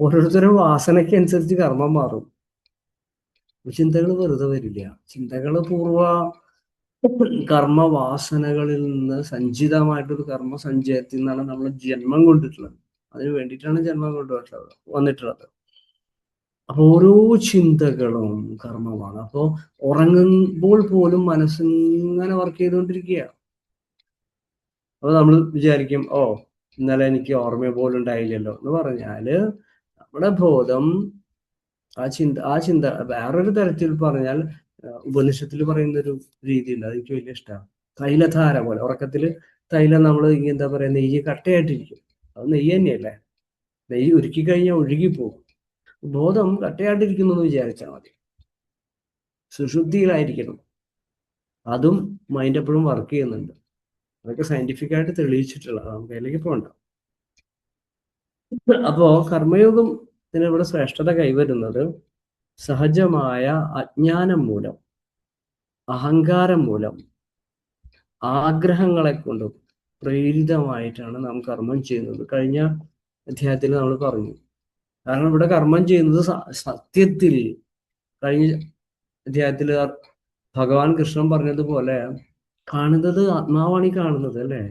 ഓരോരുത്തരും വാസനയ്ക്ക് അനുസരിച്ച് കർമ്മം മാറും. ചിന്തകൾ വെറുതെ വരില്ല. ചിന്തകൾ കർമ്മവാസനകളിൽ നിന്ന് സഞ്ചിതമായിട്ടൊരു കർമ്മ സഞ്ചയത്തിൽ നിന്നാണ് നമ്മൾ ജന്മം കൊണ്ടിട്ടുള്ളത്. അതിന് വേണ്ടിയിട്ടാണ് ജന്മം വന്നിട്ടുള്ളത്. അപ്പൊ ഓരോ ചിന്തകളും കർമ്മമാണ്. അപ്പോ ഉറങ്ങുമ്പോൾ പോലും മനസ്സിങ്ങനെ വർക്ക് ചെയ്തുകൊണ്ടിരിക്കുക. അപ്പൊ നമ്മൾ വിചാരിക്കും, ഇന്നലെ എനിക്ക് ഓർമ്മ പോലും ഉണ്ടായില്ലല്ലോ എന്ന് പറഞ്ഞാല് നമ്മുടെ ബോധം ആ ചിന്ത വേറൊരു തരത്തിൽ പറഞ്ഞാൽ ഉപനിഷത്തിൽ പറയുന്ന ഒരു രീതി ഉണ്ട്, അതെനിക്ക് വലിയ ഇഷ്ടമാണ്. തൈലധാര പോലെ ഉറക്കത്തില് തൈലം നമ്മൾ എന്താ പറയാ, നെയ്യ് കട്ടയായിട്ടിരിക്കും. അത് നെയ്യ് തന്നെയല്ലേ? നെയ്യ് ഉരുക്കി കഴിഞ്ഞാൽ ഒഴുകിപ്പോകും. ബോധം കട്ടയായിട്ടിരിക്കുന്നു എന്ന് വിചാരിച്ചാൽ മതി. സുശുദ്ധിയിലായിരിക്കണം. അതും മൈൻഡ് എപ്പോഴും വർക്ക് ചെയ്യുന്നുണ്ട്. അതൊക്കെ സയന്റിഫിക് ആയിട്ട് തെളിയിച്ചിട്ടുള്ളതാണ്. നമുക്ക് അതിലേക്ക് പോകണ്ട. അപ്പോ കർമ്മയോഗത്തിന് ഇവിടെ ശ്രേഷ്ഠത കൈവരുന്നത് സഹജമായ അജ്ഞാനം മൂലം, അഹങ്കാരം മൂലം, ആഗ്രഹങ്ങളെ കൊണ്ടും പ്രേരിതമായിട്ടാണ് നാം കർമ്മം ചെയ്യുന്നത്. കഴിഞ്ഞ അധ്യായത്തിൽ നമ്മൾ പറഞ്ഞു. കാരണം ഇവിടെ കർമ്മം ചെയ്യുന്നത് സത്യത്തിൽ, കഴിഞ്ഞ അധ്യായത്തിൽ ഭഗവാൻ കൃഷ്ണൻ പറഞ്ഞതുപോലെ കാണുന്നത് ആത്മാവാണ്. ഈ കാണുന്നത് അല്ലെ?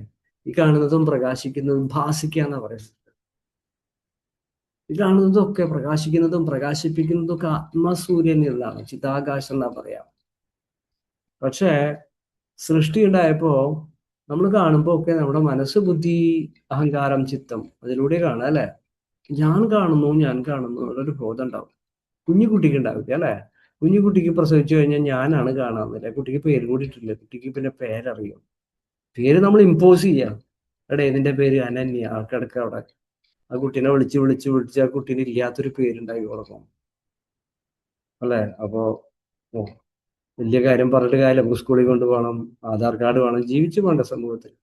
ഈ കാണുന്നതും പ്രകാശിക്കുന്നതും ഭാസിക്കാന്നാ പറയുന്നത്. ഈ കാണുന്നതും ഒക്കെ പ്രകാശിക്കുന്നതും പ്രകാശിപ്പിക്കുന്നതും ഒക്കെ ആത്മസൂര്യനിലാണ്, ചിതാകാശം എന്നാ പറയാം. പക്ഷെ സൃഷ്ടി ഉണ്ടായപ്പോ നമ്മൾ കാണുമ്പോ ഒക്കെ നമ്മുടെ മനസ്സ്, ബുദ്ധി, അഹങ്കാരം, ചിത്തം അതിലൂടെ കാണാം അല്ലെ? ഞാൻ കാണുന്നു എന്നുള്ളൊരു ബോധം ഉണ്ടാവും. കുഞ്ഞുകുട്ടിക്ക് ഉണ്ടാവില്ല അല്ലെ? കുഞ്ഞുകുട്ടിക്ക് പ്രസവിച്ചു കഴിഞ്ഞാൽ ഞാനാണ് കാണാമെന്നില്ല. കുട്ടിക്ക് പേര് കൂടി ഇട്ടില്ല. കുട്ടിക്ക് പിന്നെ പേരറിയും. പേര് നമ്മൾ ഇമ്പോസ് ചെയ്യാം. എടേ ഇതിന്റെ പേര് അനന്യ, കിടക്ക അവിടെ. ആ കുട്ടീനെ വിളിച്ച് ആ കുട്ടീന് ഇല്ലാത്തൊരു പേരുണ്ടാക്കി കൊടുക്കും അല്ലെ? അപ്പോ വലിയ കാര്യം പറഞ്ഞിട്ട് കാര്യം, നമുക്ക് സ്കൂളിൽ കൊണ്ടുപോകണം, ആധാർ കാർഡ് വേണം, ജീവിച്ചു വേണ്ട സമൂഹത്തിൽ.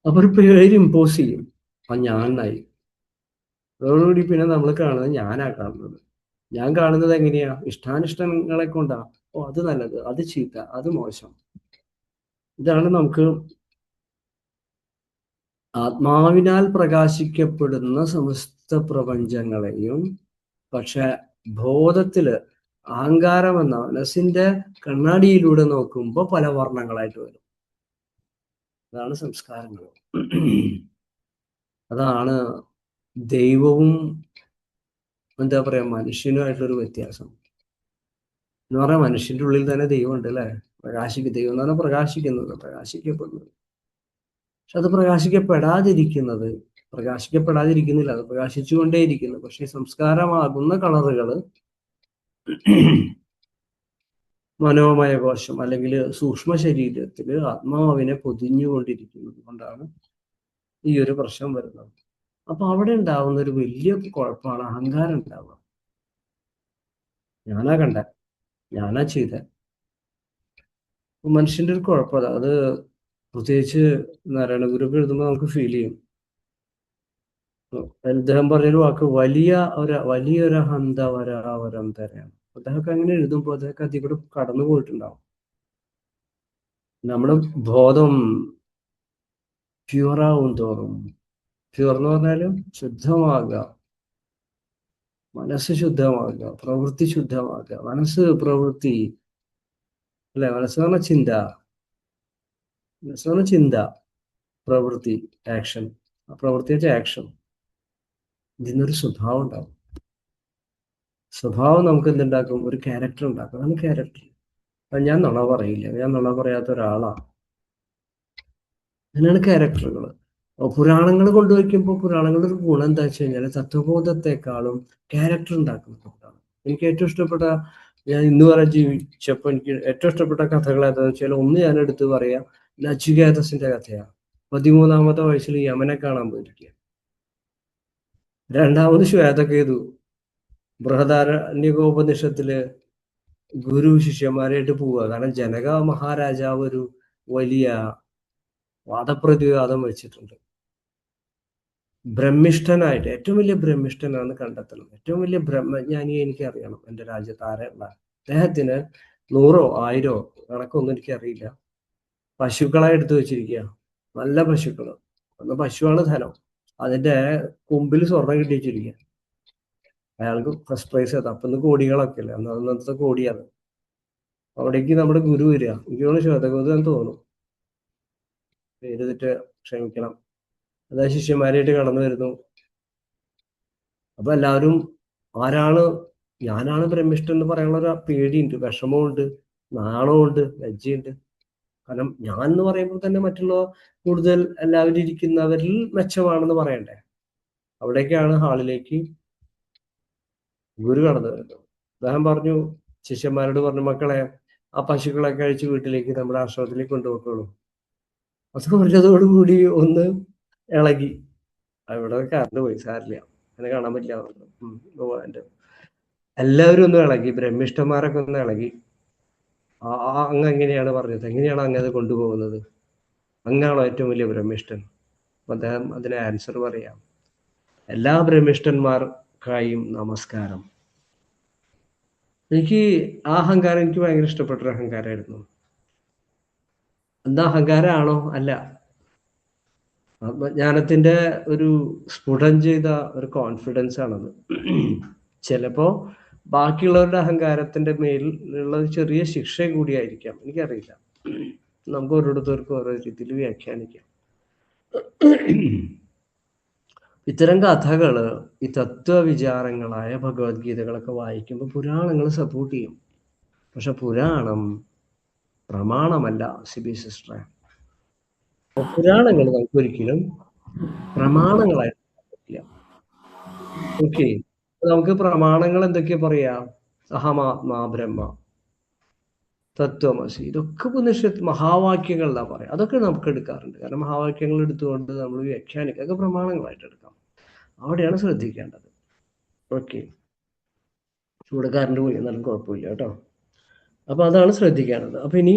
അപ്പൊ ഒരു പേര് ഇമ്പോസ് ചെയ്യും. ഞാനായി. അതോടുകൂടി പിന്നെ നമ്മൾ കാണുന്നത് ഞാനാ കാണുന്നത്. ഞാൻ കാണുന്നത് എങ്ങനെയാ? ഇഷ്ടാനിഷ്ടങ്ങളെ കൊണ്ടാ. ഓ, അത് നല്ലത്, അത് ചീത്ത, അത് മോശം. ഇതാണ് നമുക്ക് ആത്മാവിനാൽ പ്രകാശിക്കപ്പെടുന്ന സമസ്ത പ്രപഞ്ചങ്ങളെയും, പക്ഷെ ബോധത്തില് അഹങ്കാരം എന്ന മനസ്സിന്റെ കണ്ണാടിയിലൂടെ നോക്കുമ്പോൾ പല വർണ്ണങ്ങളായിട്ട് വരും. അതാണ് സംസ്കാരങ്ങൾ. അതാണ് ദൈവവും എന്താ പറയാ മനുഷ്യനുമായിട്ടൊരു വ്യത്യാസം എന്ന് പറഞ്ഞാൽ, മനുഷ്യന്റെ ഉള്ളിൽ തന്നെ ദൈവം ഉണ്ട് അല്ലെ. ദൈവം എന്ന് പറഞ്ഞാൽ പ്രകാശിക്കുന്നത്, പ്രകാശിക്കപ്പെടുന്നത്. പക്ഷെ അത് പ്രകാശിക്കപ്പെടാതിരിക്കുന്നില്ല, അത് പ്രകാശിച്ചുകൊണ്ടേയിരിക്കുന്നു. പക്ഷെ സംസ്കാരമാകുന്ന കളറുകൾ മനോമയ കോശം അല്ലെങ്കിൽ സൂക്ഷ്മ ശരീരത്തിൽ ആത്മാവിനെ പൊതിഞ്ഞുകൊണ്ടിരിക്കുന്നത് കൊണ്ടാണ് ഈ ഒരു പ്രശ്നം വരുന്നത്. അപ്പൊ അവിടെ ഉണ്ടാവുന്ന ഒരു വലിയ കുഴപ്പമാണ് അഹങ്കാരം ഉണ്ടാവുക. ഞാനാ കണ്ട, ഞാനാ ചെയ്ത. മനുഷ്യന്റെ ഒരു കുഴപ്പം അത് പ്രത്യേകിച്ച് നാരായണ ഗുരുക്ക് എഴുതുമ്പോൾ നമുക്ക് ഫീൽ ചെയ്യും. അദ്ദേഹം പറഞ്ഞൊരു വാക്ക് വലിയൊരു ഹന്തവരാവരം തരാണ്. അദ്ദേഹമൊക്കെ അങ്ങനെ എഴുതുമ്പോൾ അദ്ദേഹമൊക്കെ അതിൽ കൂടെ കടന്നു പോയിട്ടുണ്ടാവും. നമ്മുടെ ബോധം പ്യൂറാവും തോറും, പ്യൂർ എന്ന് പറഞ്ഞാലും ശുദ്ധമാകുക, മനസ്സ് ശുദ്ധമാകുക, പ്രവൃത്തി ശുദ്ധമാകുക. പ്രവൃത്തി അല്ലെ? മനസ്സ് പറഞ്ഞ ചിന്ത, പ്രവൃത്തി, ആക്ഷൻ. പ്രവൃത്തി വെച്ച ആക്ഷൻ. ഇതിനൊരു സ്വഭാവം ഉണ്ടാവും. സ്വഭാവം നമുക്ക് എന്തുണ്ടാക്കും? ഒരു ക്യാരക്ടർ ഉണ്ടാക്കും. അതാണ് ക്യാരക്ടർ. ഞാൻ നുണ പറയില്ല, ഞാൻ നുണ പറയാത്ത ഒരാളാണ്. അങ്ങനെയാണ് ക്യാരക്ടറുകൾ. പുരാണങ്ങൾ കൊണ്ടുവയ്ക്കുമ്പോൾ പുരാണങ്ങളുടെ ഒരു ഗുണം എന്താ വെച്ച് കഴിഞ്ഞാൽ തത്വബോധത്തെക്കാളും ക്യാരക്ടർ ഉണ്ടാക്കുന്നതാണ്. എനിക്ക് ഏറ്റവും ഇഷ്ടപ്പെട്ട, ഞാൻ ഇന്ന് വരെ ജീവിച്ചപ്പോൾ എനിക്ക് ഏറ്റവും ഇഷ്ടപ്പെട്ട കഥകൾ ഏതാണെന്ന് വെച്ചാൽ, ഒന്ന് ഞാൻ എടുത്ത് പറയാം, നച്ചികേതസിന്റെ കഥയാണ്. 13-ാമത്തെ വയസ്സിൽ യമനെ കാണാൻ പോയിരിക്കുക. രണ്ടാമത് ശ്വേതകേതു. ബൃഹദാരണ്യകോപനിഷത്തില് ഗുരു ശിഷ്യന്മാരായിട്ട് പോവുക. കാരണം ജനക മഹാരാജാവ് ഒരു വലിയ വാദപ്രതിവാദം വെച്ചിട്ടുണ്ട്. ബ്രഹ്മിഷ്ഠനായിട്ട് ഏറ്റവും വലിയ ബ്രഹ്മിഷ്ഠനാണെന്ന് കണ്ടെത്തണം. ഏറ്റവും വലിയ ബ്രഹ്മജ്ഞാനിയെ എനിക്ക് അറിയണം എൻ്റെ രാജ്യത്ത് ആരെയുള്ള. അദ്ദേഹത്തിന് 100 1000 കണക്കൊന്നും എനിക്കറിയില്ല, പശുക്കളെ എടുത്തു വെച്ചിരിക്കുക. നല്ല പശുക്കൾ. അന്ന് പശുവാണ് ധനം. അതിന്റെ കൊമ്പിൽ സ്വർണം കിട്ടി വെച്ചിരിക്കുക. അയാൾക്ക് ഫസ്റ്റ് പ്രൈസ് അത്. അപ്പൊ കോടികളൊക്കെ അല്ലേ, അന്നത്തെ കോടിയാണ്. അവിടേക്ക് നമ്മുടെ ഗുരു വരിക. എനിക്ക് തോന്നുന്നു ശ്വേതകേതു എന്ന് തോന്നുന്നു, പേര് തെറ്റ് ക്ഷമിക്കണം. അതാ ശിഷ്യന്മാരായിട്ട് കടന്നു വരുന്നു. അപ്പൊ എല്ലാവരും ആരാണ്, ഞാനാണ് ബ്രഹ്മിഷ്ഠൻ എന്ന് പറയാനുള്ള ഒരു പേടിയുണ്ട്, വിഷമമുണ്ട്, നാണമുണ്ട്, ലജ്ജയുണ്ട്. കാരണം ഞാൻ എന്ന് പറയുമ്പോൾ തന്നെ മറ്റുള്ള കൂടുതൽ എല്ലാവരും ഇരിക്കുന്നവരിൽ മെച്ചമാണെന്ന് പറയണ്ടേ. അവിടേക്കാണ് ഹാളിലേക്ക് ഗുരു കടന്നു വരുന്നത്. അദ്ദേഹം പറഞ്ഞു, ശിഷ്യന്മാരോട് പറഞ്ഞു, മക്കളെ ആ പശുക്കളൊക്കെ അഴിച്ച് വീട്ടിലേക്ക് നമ്മുടെ ആശ്രമത്തിലേക്ക് കൊണ്ടുപോക്കുള്ളൂ. അത് പറഞ്ഞതോടുകൂടി ഒന്ന് ഇളകി. അവിടെ കറണ്ട് പോയി, സാരില്ല, അങ്ങനെ കാണാൻ പറ്റില്ല. എൻ്റെ എല്ലാവരും ഒന്ന് ഇളകി, ബ്രഹ്മിഷ്ഠന്മാരൊക്കെ ഒന്ന് ഇളകി. അങ്ങ് എങ്ങനെയാണ് പറഞ്ഞത്? എങ്ങനെയാണ് അങ്ങ് അത് കൊണ്ടുപോകുന്നത്? അങ്ങാണോ ഏറ്റവും വലിയ ബ്രഹ്മിഷ്ഠൻ? അപ്പൊ അദ്ദേഹം അതിന് ആൻസർ പറയാം, എല്ലാ ബ്രഹ്മിഷ്ഠന്മാർക്കായും നമസ്കാരം. എനിക്ക് ആ അഹങ്കാരം എനിക്ക് ഭയങ്കര ഇഷ്ടപ്പെട്ടൊരു അഹങ്കാരമായിരുന്നു. എന്താ അഹങ്കാരമാണോ? അല്ല, ആത്മജ്ഞാനത്തിന്റെ ഒരു സ്ഫുടം ചെയ്ത ഒരു കോൺഫിഡൻസ് ആണത്. ചിലപ്പോ ബാക്കിയുള്ളവരുടെ അഹങ്കാരത്തിന്റെ മേലുള്ള ഒരു ചെറിയ ശിക്ഷ കൂടിയായിരിക്കാം, എനിക്കറിയില്ല. നമുക്ക് ഓരോരുത്തർക്കും ഓരോ രീതിയിൽ വ്യാഖ്യാനിക്കാം. ഇത്തരം കഥകള്, ഈ തത്വവിചാരങ്ങളായ ഭഗവത്ഗീതകളൊക്കെ വായിക്കുമ്പോൾ പുരാണങ്ങൾ സപ്പോർട്ട് ചെയ്യും. പക്ഷെ പുരാണം പ്രമാണമല്ല സിബി സിസ്റ്ററെ. പുരാണങ്ങൾ നമുക്ക് ഒരിക്കലും പ്രമാണങ്ങളായിട്ട് പറ്റില്ല. ഓക്കെ, നമുക്ക് പ്രമാണങ്ങൾ എന്തൊക്കെയാ പറയാ? അഹമാത്മാ ബ്രഹ്മ, തത്വമസി, ഇതൊക്കെ ഉപനിഷത്ത് മഹാവാക്യങ്ങൾ എന്നാ പറയാം. അതൊക്കെ നമുക്ക് എടുക്കാറുണ്ട്. കാരണം മഹാവാക്യങ്ങൾ എടുത്തുകൊണ്ട് നമ്മൾ വ്യാഖ്യാനിക്കുക, അതൊക്കെ പ്രമാണങ്ങളായിട്ട് എടുക്കാം. അവിടെയാണ് ശ്രദ്ധിക്കേണ്ടത്. ഓക്കെ, ചൂടക്കാരൻ്റെ പോയി എന്നാലും കുഴപ്പമില്ല കേട്ടോ. അപ്പൊ അതാണ് ശ്രദ്ധിക്കേണ്ടത്. അപ്പൊ ഇനി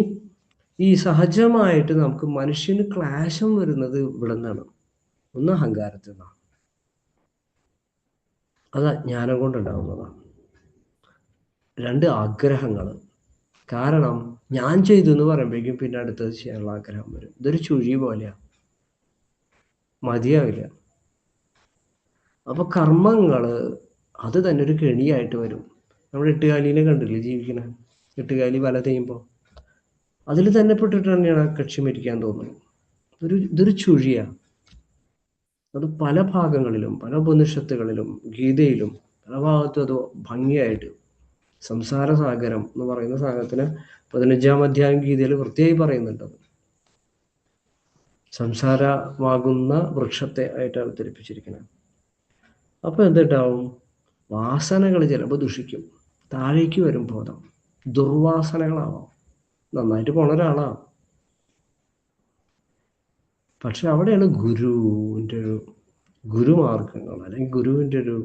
ഈ സഹജമായിട്ട് നമുക്ക് മനുഷ്യന് ക്ലേശം വരുന്നത് ഇവിടെ നിന്നാണ്. ഒന്ന് അഹങ്കാരത്തിൽ നിന്നാണ്, അത് അജ്ഞാനം കൊണ്ടുണ്ടാകുന്നതാണ്. രണ്ട് ആഗ്രഹങ്ങൾ. കാരണം ഞാൻ ചെയ്തു എന്ന് പറയുമ്പോഴേക്കും പിന്നെ അടുത്തത് ചെയ്യാനുള്ള ആഗ്രഹം വരും. ഇതൊരു ചുഴി പോലെയാണ്, മതിയാവില്ല. അപ്പൊ കർമ്മങ്ങള് അത് തന്നെ ഒരു കെണിയായിട്ട് വരും. നമ്മൾ എട്ടുകാലിനെ കണ്ടില്ലേ ജീവിക്കണ? എട്ടുകാലി വല തെയ്യുമ്പോൾ അതിൽ തന്നെ പെട്ടിട്ട് തന്നെയാണ് കക്ഷി മരിക്കാൻ തോന്നുന്നത്. ഇതൊരു ചുഴിയാണ്. അത് പല ഭാഗങ്ങളിലും, പല ഉപനിഷത്തുകളിലും, ഗീതയിലും പല ഭാഗത്തും അത് ഭംഗിയായിട്ട് സംസാര സാഗരം എന്ന് പറയുന്ന സാഗരത്തിന് 15-ാം അധ്യായം ഗീതയിൽ വൃത്തിയായി പറയുന്നുണ്ട്. സംസാരമാകുന്ന വൃക്ഷത്തെ ആയിട്ട് അവതരിപ്പിച്ചിരിക്കുന്നത്. അപ്പൊ എന്തുണ്ടാവും? വാസനകൾ ചിലപ്പോൾ ദുഷിക്കും. താഴേക്ക് വരും ബോധം. ദുർവാസനകളാവാം. നന്നായിട്ട് പോണ ഒരാളാണ്, പക്ഷെ അവിടെയാണ് ഗുരുവിൻ്റെ ഒരു ഗുരുമാർഗങ്ങൾ, അല്ലെങ്കിൽ ഗുരുവിൻ്റെ ഒരു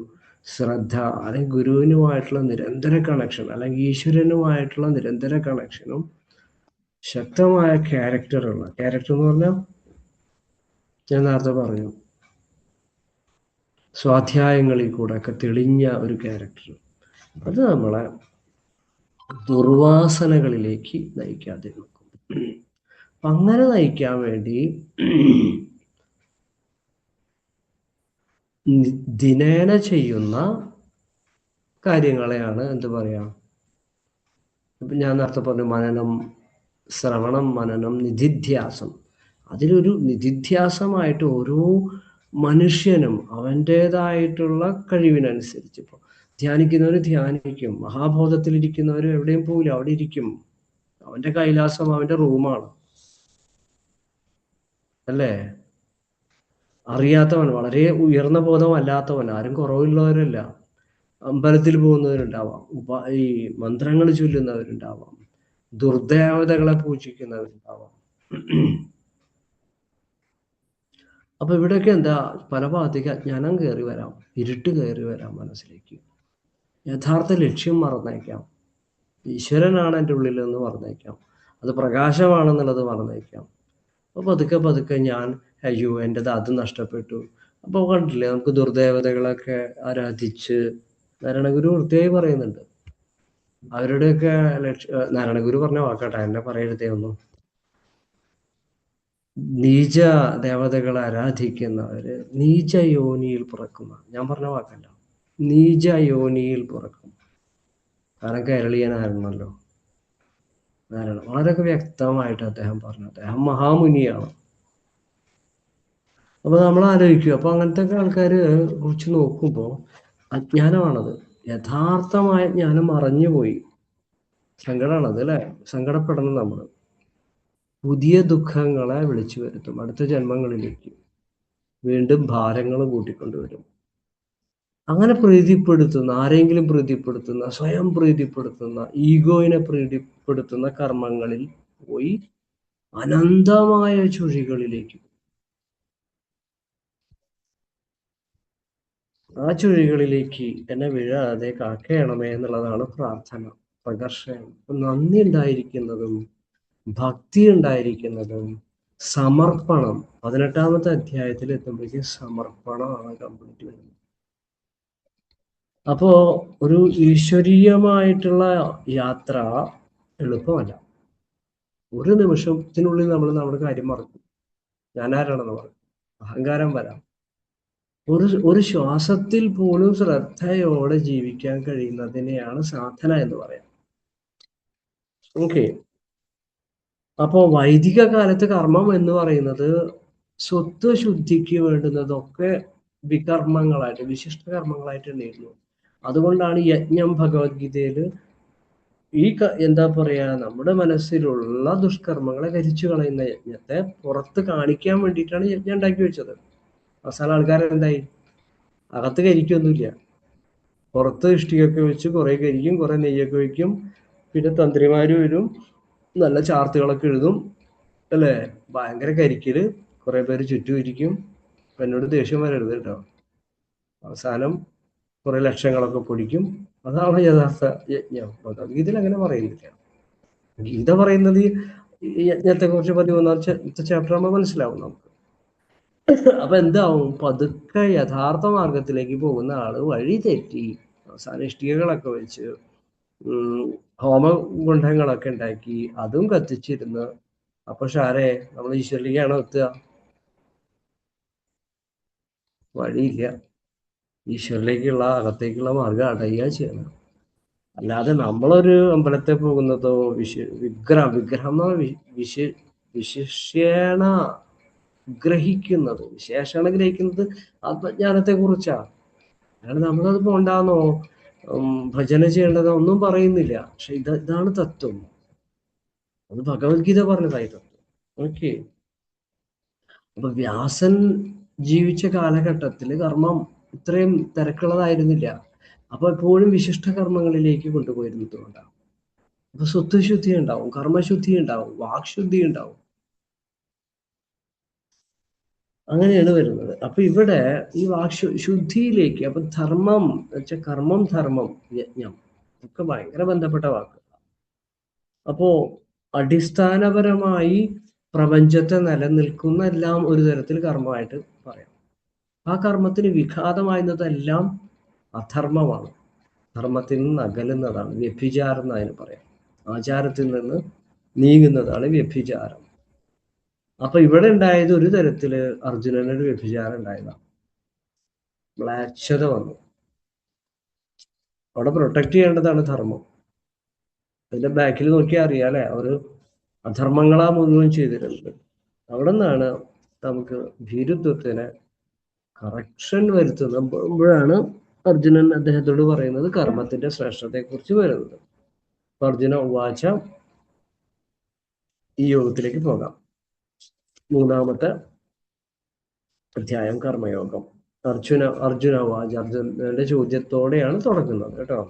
ശ്രദ്ധ, അല്ലെങ്കിൽ ഗുരുവിനുമായിട്ടുള്ള നിരന്തര കണക്ഷൻ, അല്ലെങ്കിൽ ഈശ്വരനുമായിട്ടുള്ള നിരന്തര കണക്ഷനും ശക്തമായ ക്യാരക്ടർ എന്ന് പറഞ്ഞാൽ ഞാൻ നേരത്തെ പറഞ്ഞു, സ്വാധ്യായങ്ങളിൽ കൂടെ ഒക്കെ തെളിഞ്ഞ ഒരു ക്യാരക്ടർ, അത് നമ്മളെ ദുർവാസനകളിലേക്ക് നയിക്കാതെ നോക്കും. അങ്ങനെ നയിക്കാൻ വേണ്ടി ദിനേന ചെയ്യുന്ന കാര്യങ്ങളെയാണ് എന്ത് പറയാ, ഇപ്പം ഞാൻ നേരത്തെ പറഞ്ഞു മനനം, ശ്രവണം, മനനം, നിധിധ്യാസം. അതിലൊരു നിധിധ്യാസമായിട്ട് ഓരോ മനുഷ്യനും അവൻ്റേതായിട്ടുള്ള കഴിവിനനുസരിച്ച്, ഇപ്പോൾ ധ്യാനിക്കുന്നവർ ധ്യാനിക്കും, മഹാബോധത്തിലിരിക്കുന്നവർ എവിടെയും പോവില്ല, അവിടെ ഇരിക്കും. അവൻ്റെ കൈലാസം അവൻ്റെ റൂമാണ്, അല്ലേ? അറിയാത്തവൻ, വളരെ ഉയർന്ന ബോധം അല്ലാത്തവൻ, ആരും കുറവുള്ളവരല്ല, അമ്പലത്തിൽ പോകുന്നവരുണ്ടാവാം, ഈ മന്ത്രങ്ങൾ ചൊല്ലുന്നവരുണ്ടാവാം, ദുർദേവതകളെ പൂജിക്കുന്നവരുണ്ടാവാം. അപ്പൊ ഇവിടെയൊക്കെ എന്താ, പല ഭാഗത്തേക്ക് അജ്ഞാനം കയറി വരാം, ഇരുട്ട് കയറി വരാം മനസ്സിലേക്ക്. യഥാർത്ഥ ലക്ഷ്യം മറന്നേക്കാം. ഈശ്വരനാണ് എൻ്റെ ഉള്ളിൽ എന്ന് മറന്നേക്കാം, അത് പ്രകാശമാണെന്നുള്ളത് മറന്നേക്കാം. അപ്പൊ പതുക്കെ പതുക്കെ ഞാൻ അയ്യോ എൻ്റെത് അത് നഷ്ടപ്പെട്ടു. അപ്പോൾ കണ്ടില്ലേ, നമുക്ക് ദുർദേവതകളൊക്കെ ആരാധിച്ച് നാരായണഗുരു വൃത്തിയായി പറയുന്നുണ്ട്. അവരുടെയൊക്കെ നാരായണഗുരു പറഞ്ഞ വാക്കട്ടെ, എന്നെ പറയരുതേ ഒന്നും. നീച ദേവതകളെ ആരാധിക്കുന്നവര് നീച യോനിയിൽ പിറക്കുന്ന, ഞാൻ പറഞ്ഞ വാക്കല്ല, നീച യോനിയിൽ പിറക്കും. കാരണം കേരളീയനായിരുന്നല്ലോ നാരായണ, വളരെയൊക്കെ വ്യക്തമായിട്ട് അദ്ദേഹം പറഞ്ഞു. അദ്ദേഹം മഹാമുനിയാണ്. അപ്പൊ നമ്മൾ ആലോചിക്കും, അപ്പൊ അങ്ങനത്തെ ആൾക്കാര് കുറിച്ച് നോക്കുമ്പോൾ അജ്ഞാനമാണത്. യഥാർത്ഥമായ ജ്ഞാനം മറഞ്ഞുപോയി. സങ്കടമാണത്, അല്ലെ? സങ്കടപ്പെടണം നമ്മൾ. പുതിയ ദുഃഖങ്ങളെ വിളിച്ചു വരുത്തും അടുത്ത ജന്മങ്ങളിലേക്ക്, വീണ്ടും ഭാരങ്ങൾ കൂട്ടിക്കൊണ്ടുവരും. അങ്ങനെ പ്രീതിപ്പെടുത്തുന്ന, ആരെങ്കിലും പ്രീതിപ്പെടുത്തുന്ന, സ്വയം പ്രീതിപ്പെടുത്തുന്ന, ഈഗോയിനെ പ്രീതിപ്പെടുത്തുന്ന കർമ്മങ്ങളിൽ പോയി അനന്തമായ ചുഴികളിലേക്ക്, ആ ചുഴികളിലേക്ക് എന്നെ വീഴാതെ കാക്കയണമേ എന്നുള്ളതാണ് പ്രാർത്ഥന, പ്രകർഷണം. നന്ദി ഉണ്ടായിരിക്കുന്നതും ഭക്തി ഉണ്ടായിരിക്കുന്നതും സമർപ്പണം. 18-ാമത്തെ അധ്യായത്തിൽ എത്തുമ്പോഴേക്കും സമർപ്പണമാണ് കംപ്ലീറ്റ് വരുന്നത്. അപ്പോ ഒരു ഈശ്വരീയമായിട്ടുള്ള യാത്ര എളുപ്പമല്ല. ഒരു നിമിഷത്തിനുള്ളിൽ നമ്മൾ നമ്മുടെ കാര്യം മറക്കും, ഞാനാരാണെന്ന് പറയും, അഹങ്കാരം വരാം. ഒരു ശ്വാസത്തിൽ പോലും ശ്രദ്ധയോടെ ജീവിക്കാൻ കഴിയുന്നതിനെയാണ് സാധന എന്ന് പറയാം. ഓക്കെ. അപ്പോ വൈദിക കാലത്ത് കർമ്മം എന്ന് പറയുന്നത് സ്വത്വശുദ്ധിക്ക് വേണ്ടുന്നതൊക്കെ വികർമ്മങ്ങളായിട്ട്, വിശിഷ്ട കർമ്മങ്ങളായിട്ട് ഉണ്ടായിരുന്നു. അതുകൊണ്ടാണ് യജ്ഞം ഭഗവത്ഗീതയിൽ ഈ എന്താ പറയാ, നമ്മുടെ മനസ്സിലുള്ള ദുഷ്കർമ്മങ്ങളെ കരിച്ചു കളയുന്ന യജ്ഞത്തെ പുറത്ത് കാണിക്കാൻ വേണ്ടിയിട്ടാണ് യജ്ഞം ഉണ്ടാക്കി വെച്ചത്. അവസാന ആൾക്കാരെന്തായി, അകത്ത് കരിക്കൊന്നുമില്ല, പുറത്ത് ഇഷ്ടികയൊക്കെ വെച്ച് കുറെ കരിക്കും, കുറെ നെയ്യൊക്കെ വെക്കും, പിന്നെ തന്ത്രിമാര് വരും, നല്ല ചാർത്തുകളൊക്കെ എഴുതും, അല്ലേ? ഭയങ്കര കരിക്കല്, കുറെ പേര് ചുറ്റും ഇരിക്കും. എന്നോട് ദേഷ്യം വരരുത് കേട്ടോ. അവസാനം കുറെ ലക്ഷങ്ങളൊക്കെ പൊടിക്കും. അതാണ് യഥാർത്ഥ യജ്ഞം. ഭഗവത്ഗീതയിൽ അങ്ങനെ പറയുന്നില്ല. ഗീത പറയുന്നത് ഈ യജ്ഞത്തെ കുറിച്ച് 13-ാമത്തെ ചാപ്റ്റർ ആകുമ്പോൾ മനസ്സിലാവും നമുക്ക്. അപ്പൊ എന്താവും, പതുക്കെ യഥാർത്ഥ മാർഗത്തിലേക്ക് പോകുന്ന ആള് വഴി തെറ്റി അവസാന ഇഷ്ടികകളൊക്കെ വെച്ച് ഹോമകുണ്ഡങ്ങളൊക്കെ ഉണ്ടാക്കി അതും കത്തിച്ചിരുന്ന്. അപ്പൊ ഷാരെ നമ്മൾ ഈശ്വരിലേക്കാണോ എത്തുക? വഴിയില്ല. ഈശ്വരിലേക്കുള്ള അകത്തേക്കുള്ള മാർഗം അടയുക ചെയ്യണം. അല്ലാതെ നമ്മളൊരു അമ്പലത്തിൽ പോകുന്നതോ വിഗ്രഹം വിശേഷണ ഗ്രഹിക്കുന്നത് ആത്മജ്ഞാനത്തെ കുറിച്ചാണ്. അല്ലാതെ നമ്മളത് പോണ്ടാന്നോ ഭജന ചെയ്യേണ്ടതോ ഒന്നും പറയുന്നില്ല. പക്ഷെ ഇതാണ് തത്വം. അത് ഭഗവത്ഗീത പറഞ്ഞതായി തത്വം. ഓക്കെ. അപ്പൊ വ്യാസൻ ജീവിച്ച കാലഘട്ടത്തിൽ കർമ്മം ഇത്രയും തിരക്കുള്ളതായിരുന്നില്ല. അപ്പൊ എപ്പോഴും വിശിഷ്ട കർമ്മങ്ങളിലേക്ക് കൊണ്ടുപോയിരുന്നതുകൊണ്ടാണ്. അപ്പൊ സ്വത്വശുദ്ധി ഉണ്ടാവും, കർമ്മശുദ്ധി ഉണ്ടാവും, വാക്ശുദ്ധി ഉണ്ടാവും. അങ്ങനെയാണ് വരുന്നത്. അപ്പൊ ഇവിടെ ഈ ശുദ്ധിയിലേക്ക്, അപ്പൊ ധർമ്മം വെച്ചാൽ കർമ്മം, ധർമ്മം, യജ്ഞം ഒക്കെ ഭയങ്കര ബന്ധപ്പെട്ട വാക്ക്. അപ്പോ അടിസ്ഥാനപരമായി പ്രപഞ്ചത്തെ നിലനിൽക്കുന്ന എല്ലാം ഒരു തരത്തിൽ കർമ്മമായിട്ട് പറയാം. ആ കർമ്മത്തിന് വിഘാതമായിരുന്നതെല്ലാം അധർമ്മമാണ്. ധർമ്മത്തിൽ നിന്ന് അകലുന്നതാണ് വ്യഭിചാരം എന്ന് അതിന് പറയാം. ആചാരത്തിൽ നിന്ന് നീങ്ങുന്നതാണ് വ്യഭിചാരം. അപ്പൊ ഇവിടെ ഉണ്ടായത് ഒരു തരത്തില് അർജുനനൊരു വ്യഭിചാരം ഉണ്ടായതാണ്. മ്ലേച്ഛത വന്നു. അവിടെ പ്രൊട്ടക്ട് ചെയ്യേണ്ടതാണ് ധർമ്മം. അതിന്റെ ബാക്കിൽ നോക്കിയാൽ അറിയാലേ, അവര് അധർമ്മങ്ങളാ മുഴുവൻ ചെയ്തിട്ടുണ്ട്. അവിടെ നിന്നാണ് നമുക്ക് ഭീരുത്വത്തിന് കറക്ഷൻ വരുത്തുമ്പോഴാണ് അർജുനൻ അദ്ദേഹത്തോട് പറയുന്നത് കർമ്മത്തിന്റെ ശ്രേഷ്ഠത്തെ കുറിച്ച് വരുന്നത്. അർജുന ഉവാച, ഈ യോഗത്തിലേക്ക് പോകാം. 3-ാമത്തെ അധ്യായം കർമ്മയോഗം. അർജുന ഉവാച, അർജുനന്റെ ചോദ്യത്തോടെയാണ് തുടങ്ങുന്നത് കേട്ടോ.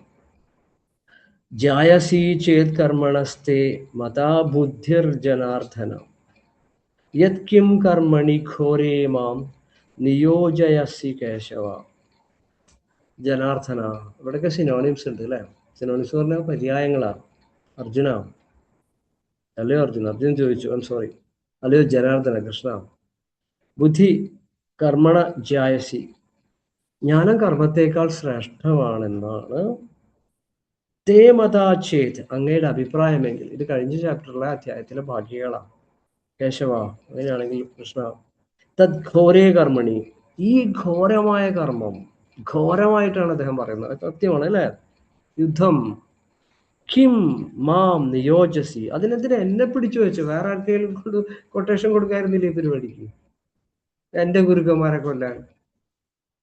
ജായസി ചേത് കർമ്മണസ്തേ മതാ ബുദ്ധിർജനാർദ്ദന യത് കിം കർമ്മണി ഘോരേ മാം നിയോജയസി കേശവ. ജനാർദ്ദന, ഇവിടെയൊക്കെ സിനോണിംസ് ഉണ്ട് അല്ലെ. സിനോണിംസ് പറഞ്ഞാൽ പര്യായങ്ങളാണ്. അർജുന, അല്ലയോ അർജുൻ ചോദിച്ചു, സോറി, അല്ലയോ ജനാർദ്ദന, കൃഷ്ണ, ബുദ്ധി കർമ്മണ ജായസി, ജ്ഞാനം കർമ്മത്തേക്കാൾ ശ്രേഷ്ഠമാണെന്നാണ് തേ മതാചേത്, അങ്ങയുടെ അഭിപ്രായമെങ്കിൽ. ഇത് കഴിഞ്ഞ ചാപ്റ്ററിലെ അധ്യായത്തിലെ ബാക്കികളാണ്. കേശവ, അങ്ങനെയാണെങ്കിൽ കൃഷ്ണ, തത് ഘോരേ കർമ്മണി, ഈ ഘോരമായ കർമ്മം, ഘോരമായിട്ടാണ് അദ്ദേഹം പറയുന്നത്, സത്യമാണ് അല്ലെ. യുദ്ധം, കിം മാം നിയോജസി, അതിനെതിരെ എന്നെ പിടിച്ചു വെച്ചു. വേറെ ആർക്കെങ്കിലും കൊണ്ട് കൊട്ടേഷൻ കൊടുക്കായിരുന്നില്ല ഈ പരിപാടിക്ക്? എന്റെ ഗുരുക്കന്മാരെ കൊല്ലാൻ,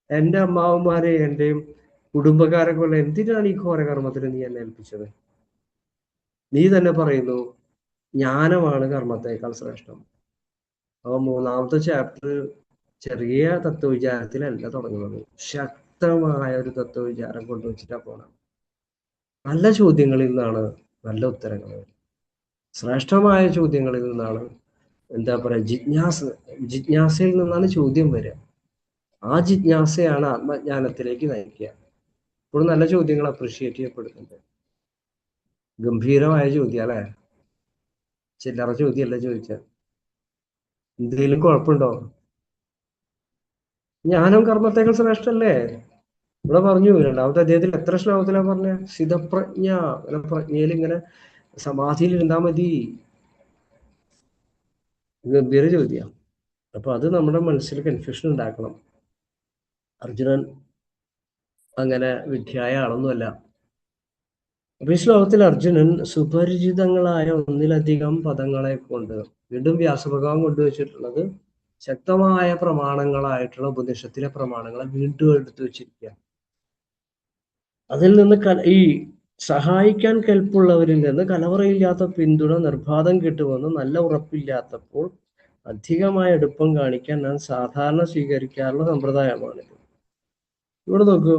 എന്റെ അമ്മാവന്മാരെ, എന്റെയും കുടുംബക്കാരെ കൊല്ലാൻ എന്തിനാണ് ഈ ഘോരകർമ്മത്തിന് നീ എന്നെ ഏൽപ്പിച്ചത്? നീ തന്നെ പറയുന്നു ജ്ഞാനമാണ് കർമ്മത്തേക്കാൾ ശ്രേഷ്ഠം. അപ്പൊ 3-ാമത്തെ ചാപ്റ്റർ ചെറിയ തത്വവിചാരത്തിലല്ല തുടങ്ങുന്നത്, ശക്തമായ ഒരു തത്വവിചാരം കൊണ്ടുവച്ചിട്ടാ പോണം. നല്ല ചോദ്യങ്ങളിൽ നിന്നാണ് നല്ല ഉത്തരങ്ങൾ. ശ്രേഷ്ഠമായ ചോദ്യങ്ങളിൽ നിന്നാണ്, എന്താ പറയുക, ജിജ്ഞാസയിൽ നിന്നാണ് ചോദ്യം വരിക. ആ ജിജ്ഞാസയാണ് ആത്മജ്ഞാനത്തിലേക്ക് നയിക്കുക. ഇപ്പോൾ നല്ല ചോദ്യങ്ങൾ അപ്രീഷിയേറ്റ് ചെയ്യപ്പെടുന്നുണ്ട്. ഗംഭീരമായ ചോദ്യം അല്ലെ, ചില്ലറ ചോദ്യമല്ല ചോദിച്ചാൽ. എന്തെങ്കിലും കുഴപ്പമുണ്ടോ? ജ്ഞാനം കർമ്മത്തേക്കാൾ ശ്രേഷ്ഠല്ലേ? ഇവിടെ പറഞ്ഞു 2-ാമത്തെ അധ്യായത്തിൽ എത്ര ശ്ലോകത്തിലാ പറഞ്ഞ? സ്ഥിതപ്രജ്ഞ, പ്രജ്ഞയിൽ ഇങ്ങനെ സമാധിയിൽ ഇരുന്നാ മതി. ഗംഭീര ചോദ്യം. അപ്പൊ അത് നമ്മുടെ മനസ്സിൽ കൺഫ്യൂഷൻ ഉണ്ടാക്കണം. അർജുനൻ അങ്ങനെ വിഡ്ഢിയായ ആളൊന്നുമല്ല. അപ്പൊ ഈ ശ്ലോകത്തിൽ അർജുനൻ സുപരിചിതങ്ങളായ ഒന്നിലധികം പദങ്ങളെ കൊണ്ട്, വീണ്ടും വ്യാസഭഗവാൻ കൊണ്ടുവച്ചിട്ടുള്ളത് ശക്തമായ പ്രമാണങ്ങളായിട്ടുള്ള ഉപനിഷത്തിലെ പ്രമാണങ്ങളെ വീണ്ടും എടുത്തു വെച്ചിരിക്കുക. അതിൽ നിന്ന് ഈ സഹായിക്കാൻ കെൽപ്പുള്ളവരിൽ നിന്ന് കലവറയില്ലാത്ത പിന്തുണ നിർബാധം കിട്ടുമെന്ന് നല്ല ഉറപ്പില്ലാത്തപ്പോൾ അധികമായ അടുപ്പം കാണിക്കാൻ ഞാൻ സാധാരണ സ്വീകരിക്കാറുള്ള സമ്പ്രദായമാണിത്. ഇവിടെ നോക്കൂ,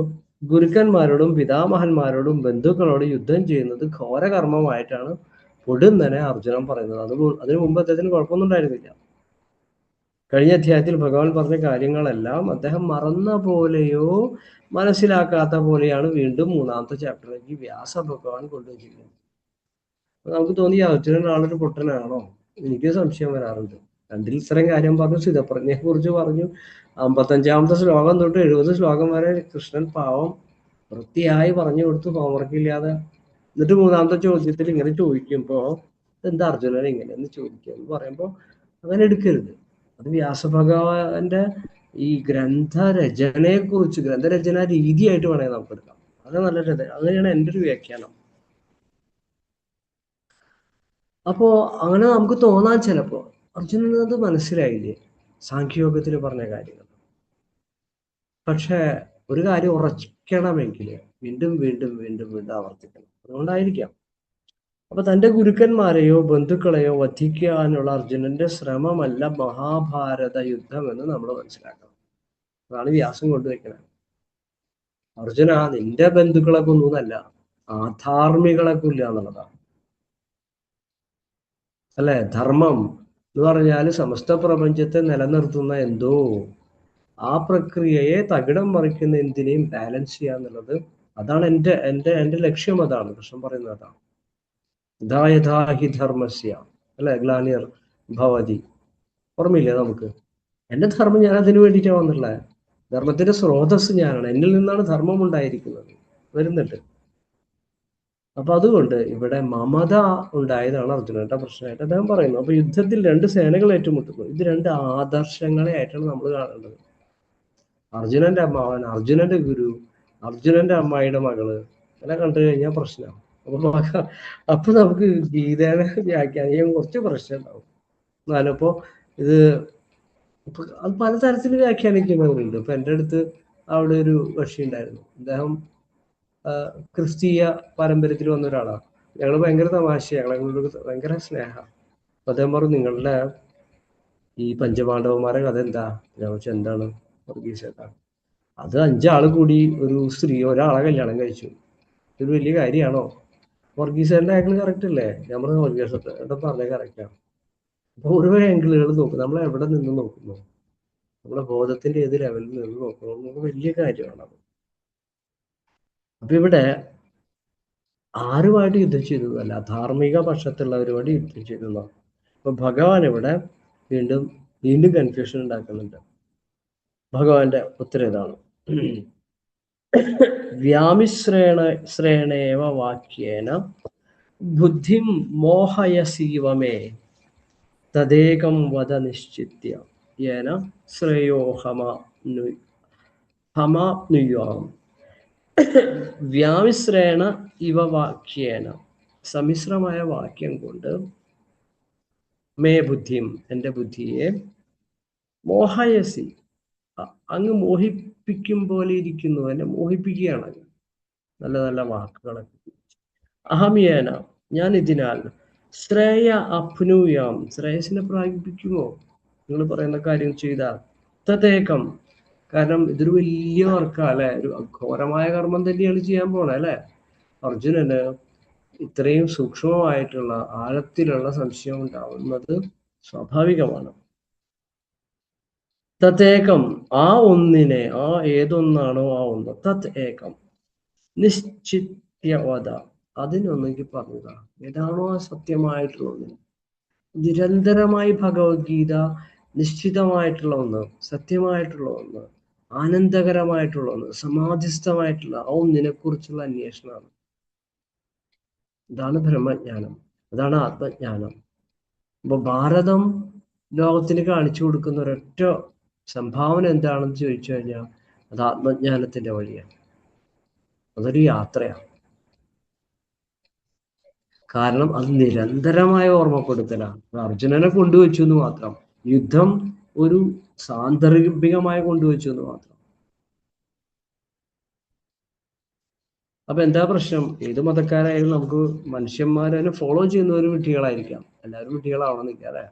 ഗുരുക്കന്മാരോടും പിതാമഹന്മാരോടും ബന്ധുക്കളോടും യുദ്ധം ചെയ്യുന്നത് ഘോരകർമ്മമായിട്ടാണ് പൊടുന്നനെ അർജുനൻ പറയുന്നത്. അതിനു മുമ്പ് അദ്ദേഹത്തിന് കുഴപ്പമൊന്നും ഉണ്ടായിരുന്നില്ല. കഴിഞ്ഞ അധ്യായത്തിൽ ഭഗവാൻ പറഞ്ഞ കാര്യങ്ങളെല്ലാം അദ്ദേഹം മറന്ന പോലെയോ മനസ്സിലാക്കാത്ത പോലെയാണ് വീണ്ടും 3-ാമത്തെ ചാപ്റ്ററിലേക്ക് വ്യാസ ഭഗവാൻ കൊണ്ടുവച്ചിരിക്കുന്നത്. നമുക്ക് തോന്നി അർജുനൻ ആളൊരു പൊട്ടനാണോ? എനിക്ക് സംശയം വരാറുണ്ട്. രണ്ടിൽ ഇത്രയും കാര്യം പറഞ്ഞു, സ്ഥിതപ്രജ്ഞയെ കുറിച്ച് പറഞ്ഞു, 55-ാമത്തെ ശ്ലോകം തൊട്ട് 70 ശ്ലോകം വരെ കൃഷ്ണൻ പാവം വൃത്തിയായി പറഞ്ഞു കൊടുത്തു, ഹോംവർക്ക് ഇല്ലാതെ. എന്നിട്ട് 3-ാമത്തെ ചോദ്യത്തിൽ ഇങ്ങനെ ചോദിക്കുമ്പോ എന്താ അർജുനൻ ഇങ്ങനെയെന്ന് ചോദിക്കുക എന്ന് പറയുമ്പോൾ അങ്ങനെ എടുക്കരുത്. അത് വ്യാസഭഗവാന്റെ ഈ ഗ്രന്ഥരചനയെ കുറിച്ച്, ഗ്രന്ഥരചന രീതിയായിട്ട് വേണമെങ്കിൽ നമുക്ക് എടുക്കാം. അത് നല്ല രഥ, അങ്ങനെയാണ് എൻ്റെ ഒരു വ്യാഖ്യാനം. അപ്പോ അങ്ങനെ നമുക്ക് തോന്നാൻ ചിലപ്പോ അർജുനന് അത് മനസ്സിലായില്ലേ സാഖ്യയോഗത്തിൽ പറഞ്ഞ കാര്യങ്ങൾ. പക്ഷെ ഒരു കാര്യം ഉറക്കണമെങ്കിൽ വീണ്ടും വീണ്ടും വീണ്ടും വീണ്ടും ആവർത്തിക്കണം. അതുകൊണ്ടായിരിക്കാം. അപ്പൊ തന്റെ ഗുരുക്കന്മാരെയോ ബന്ധുക്കളെയോ വധിക്കാനുള്ള അർജുനന്റെ ശ്രമമല്ല മഹാഭാരത യുദ്ധം എന്ന് നമ്മൾ മനസ്സിലാക്കണം. അതാണ് വ്യാസം കൊണ്ടുവയ്ക്കുന്നത്. അർജുന, നിന്റെ ബന്ധുക്കളെ കൊന്നല്ല, ആധാർമികളെ കൊല്ലുക എന്നുള്ളതാണ്. അല്ലെ? ധർമ്മം എന്ന് പറഞ്ഞാൽ സമസ്ത പ്രപഞ്ചത്തെ നിലനിർത്തുന്ന എന്തോ, ആ പ്രക്രിയയെ തകിടം മറിക്കുന്ന എന്തിനേയും ബാലൻസ് ചെയ്യുക എന്നുള്ളത്, അതാണ് എൻ്റെ ലക്ഷ്യം. അതാണ് കൃഷ്ണൻ പറയുന്നത്. അതാണ് യഥാഹി ധർമ്മസ്യ, അല്ലെ? ഗ്ലാനിർ ഭവതി. ഓർമ്മയില്ലേ നമുക്ക്? എന്റെ ധർമ്മം ഞാൻ അതിനു വേണ്ടിയിട്ടാണ് വന്നുള്ളത്. ധർമ്മത്തിന്റെ സ്രോതസ് ഞാനാണ്, എന്നിൽ നിന്നാണ് ധർമ്മം ഉണ്ടായിരിക്കുന്നത്, വരുന്നുണ്ട്. അപ്പൊ അതുകൊണ്ട് ഇവിടെ മമത ഉണ്ടായതാണ് അർജുനന്റെ പ്രശ്നമായിട്ട് അദ്ദേഹം പറയുന്നു. അപ്പൊ യുദ്ധത്തിൽ രണ്ട് സേനകൾ ഏറ്റുമുട്ടുന്നു. ഇത് രണ്ട് ആദർശങ്ങളെ ആയിട്ടാണ് നമ്മൾ കാണേണ്ടത്. അർജുനന്റെ അമ്മാവൻ, അർജുനന്റെ ഗുരു, അർജുനന്റെ അമ്മായിയുടെ മകള് എല്ലാം കണ്ടു കഴിഞ്ഞാൽ പ്രശ്നമാണ്. അപ്പൊ നമുക്ക് ഗീതയുടെ വ്യാഖ്യാനിക്കാൻ കുറച്ച് പ്രശ്നം ഉണ്ടാവും. എന്നാലിപ്പോ ഇത് അത് പലതരത്തിൽ വ്യാഖ്യാനിക്കുന്നവരുണ്ട്. ഇപ്പൊ എൻ്റെ അടുത്ത് അവിടെ ഒരു കക്ഷി ഉണ്ടായിരുന്നു. അദ്ദേഹം ക്രിസ്തീയ പാരമ്പര്യത്തിൽ വന്ന ഒരാളാണ്. ഞങ്ങൾ ഭയങ്കര തമാശയാണ്, ഞങ്ങളോട് ഭയങ്കര സ്നേഹം. അപ്പൊ അദ്ദേഹം പറഞ്ഞു, നിങ്ങളുടെ ഈ പഞ്ചപാണ്ഡവന്മാരെ കഥ എന്താ? ഞാൻ വെച്ചാൽ എന്താണ് വർഗീസേട്ടാ? അത് 5 ആള് കൂടി ഒരു സ്ത്രീ ഒരാളെ കല്യാണം കഴിച്ചു. ഇതൊരു വലിയ കാര്യമാണോ? വർഗീസേട്ടൻ്റെ ആംഗിൾ കറക്റ്റ് അല്ലേ? ഞാൻ പറഞ്ഞ വർഗീസേട്ടൻ പറഞ്ഞ കറക്റ്റാണ്. അപ്പൊ ഓരോ ആംഗിളുകൾ നോക്കും. നമ്മൾ എവിടെ നിന്ന് നോക്കുന്നു, നമ്മുടെ ബോധത്തിന്റെ ഏത് ലെവലിൽ നിന്ന് നോക്കുന്നു, നമുക്ക് വലിയ കാര്യമാണ് അത്. അപ്പൊ ഇവിടെ ആരുമായിട്ട് യുദ്ധം ചെയ്തതല്ല, ധാർമ്മിക പക്ഷത്തുള്ളവരുമായിട്ട് യുദ്ധം ചെയ്തതാണ്. അപ്പൊ ഭഗവാൻ ഇവിടെ വീണ്ടും വീണ്ടും കൺഫ്യൂഷൻ ഉണ്ടാക്കുന്നുണ്ട്. ഭഗവാന്റെ ഉത്തരം ഇതാണ്: വ്യാമിശ്രേണേവ വാക്യേന ബുദ്ധിം മോഹയസീവമേ തദേകം വദ നിശ്ചിത്യ യേന ശ്രേയോ ഹമാപ്നുയാം. വ്യാമിശ്രേണ ഇവ വാക്യേന, സമ്മിശ്രമായ വാക്യം കൊണ്ട്, മേ ബുദ്ധിം, എൻ്റെ ബുദ്ധിയെ, മോഹയസി, അങ്ങ് മോഹിപ്പിക്കും പോലെ ഇരിക്കുന്നു, എന്നെ മോഹിപ്പിക്കുകയാണ് നല്ല നല്ല വാക്കുകളൊക്കെ. അഹംയേന, ഞാൻ ഇതിനാൽ, ശ്രേയ അപ്നുയാം, ശ്രേയസിനെ പ്രാപിപ്പിക്കുമോ നിങ്ങൾ പറയുന്ന കാര്യം ചെയ്താൽ? തദേകം, കാരണം ഇതൊരു വലിയ വർക്കാണ് അല്ലെ, ഒരു ഘോരമായ കർമ്മം തന്നെയാണ് ചെയ്യാൻ പോണേ അല്ലെ. അർജുനന് ഇത്രയും സൂക്ഷ്മമായിട്ടുള്ള ആഴത്തിലുള്ള സംശയം ഉണ്ടാവുന്നത് സ്വാഭാവികമാണ്. തത്തേകം, ആ ഒന്നിനെ, ആ ഏതൊന്നാണോ ആ ഒന്ന്, തത് ഏകം നിശ്ചിത്യവത, അതിനൊന്നെങ്കിൽ പറഞ്ഞുക, ഏതാണോ ആ സത്യമായിട്ടുള്ള ഒന്നിന്. നിരന്തരമായി ഭഗവത്ഗീത നിശ്ചിതമായിട്ടുള്ള ഒന്ന്, സത്യമായിട്ടുള്ള ഒന്ന്, ആനന്ദകരമായിട്ടുള്ള ഒന്ന്, സമാധിസ്ഥമായിട്ടുള്ള ആ ഒന്നിനെ കുറിച്ചുള്ള അന്വേഷണമാണ്. ഇതാണ് ബ്രഹ്മജ്ഞാനം, അതാണ് ആത്മജ്ഞാനം. അപ്പൊ ഭാരതം ലോകത്തിന് കാണിച്ചു കൊടുക്കുന്ന ഒരൊറ്റ സംഭാവന എന്താണെന്ന് ചോദിച്ചു കഴിഞ്ഞാൽ അത് ആത്മജ്ഞാനത്തിന്റെ വഴിയാണ്. അതൊരു യാത്രയാണ്. കാരണം അത് നിരന്തരമായ ഓർമ്മപ്പെടുത്തലാണ്. അർജുനനെ കൊണ്ടുവച്ചു എന്ന് മാത്രം, യുദ്ധം ഒരു സാന്ദർഭികമായി കൊണ്ടുവച്ചു എന്ന് മാത്രം. അപ്പൊ എന്താ പ്രശ്നം? ഏത് മതക്കാരായാലും നമുക്ക് മനുഷ്യന്മാരെ ഫോളോ ചെയ്യുന്നവർ വിഡ്ഢികളായിരിക്കാം, എല്ലാവരും വിഡ്ഢികളാവണമെന്നില്ല അല്ലെ.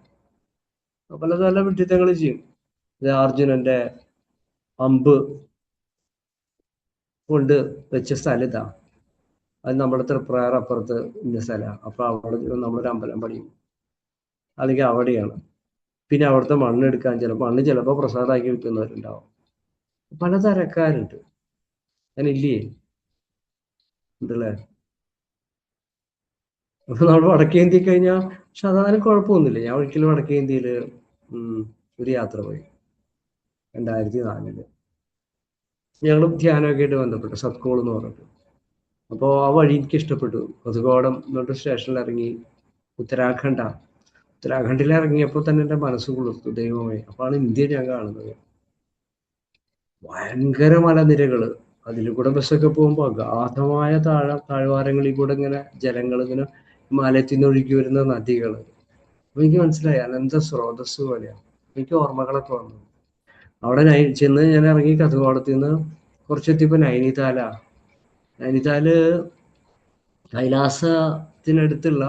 പല പല വിഡ്ഢിത്തങ്ങൾ ചെയ്യും. അർജുനന്റെ അമ്പ് കൊണ്ട് വെച്ച സ്ഥലത്താ, അത് നമ്മുടെ തൃപ്രയാർ അപ്പുറത്ത് ഇന്ന സ്ഥലമാണ്. അപ്പൊ അവിടെ നമ്മളൊരു അമ്പലം പണിയും, അല്ലെങ്കിൽ അവിടെയാണ്. പിന്നെ അവിടുത്തെ മണ്ണെടുക്കാൻ മണ്ണ് ചിലപ്പോൾ പ്രസാദമാക്കി വിൽക്കുന്നവരുണ്ടാവും. പലതരക്കാരുണ്ട്, അതിനില്ലേ ഉണ്ടല്ലേ. അപ്പൊ നമ്മൾ വടക്കേ ഇന്ത്യ കഴിഞ്ഞാൽ പക്ഷെ അതാരും കുഴപ്പമൊന്നുമില്ല. ഞാൻ ഒരിക്കലും വടക്കേ ഇന്ത്യയിൽ ഒരു യാത്ര പോയി 2004. ഞങ്ങൾ ധ്യാനമൊക്കെ ആയിട്ട് ബന്ധപ്പെട്ടു, സത്കോൾ എന്ന് പറഞ്ഞിട്ട്. അപ്പോൾ ആ വഴി എനിക്ക് ഇഷ്ടപ്പെട്ടു. കൊതുകോടം എന്നിട്ട് സ്റ്റേഷനിൽ ഇറങ്ങി. ഉത്തരാഖണ്ഡിൽ ഇറങ്ങിയപ്പോൾ തന്നെ എൻ്റെ മനസ്സ് കുളിർത്തു, ദൈവമേ. അപ്പോഴാണ് ഇന്ത്യ ഞാൻ കാണുന്നത്. ഭയങ്കര മലനിരകള്, അതിൽ കൂടെ ബസ്സൊക്കെ പോകുമ്പോൾ അഗാധമായ താഴ്വാരങ്ങളിൽ കൂടെ ഇങ്ങനെ ജലങ്ങൾ ഇങ്ങനെ ഹിമാലയത്തിൽ നിന്ന് ഒഴുകി വരുന്ന നദികള്. അപ്പൊ എനിക്ക് മനസ്സിലായി അനന്ത സ്രോതസ് പോലെയാണ്. എനിക്ക് ഓർമ്മകളൊക്കെ വന്നു. അവിടെ ചെന്ന് ഞാൻ ഇറങ്ങി കഥകോടത്തിൽ നിന്ന് കുറച്ചെത്തിയപ്പോ നൈനിതാല് കൈലാസത്തിനടുത്തുള്ള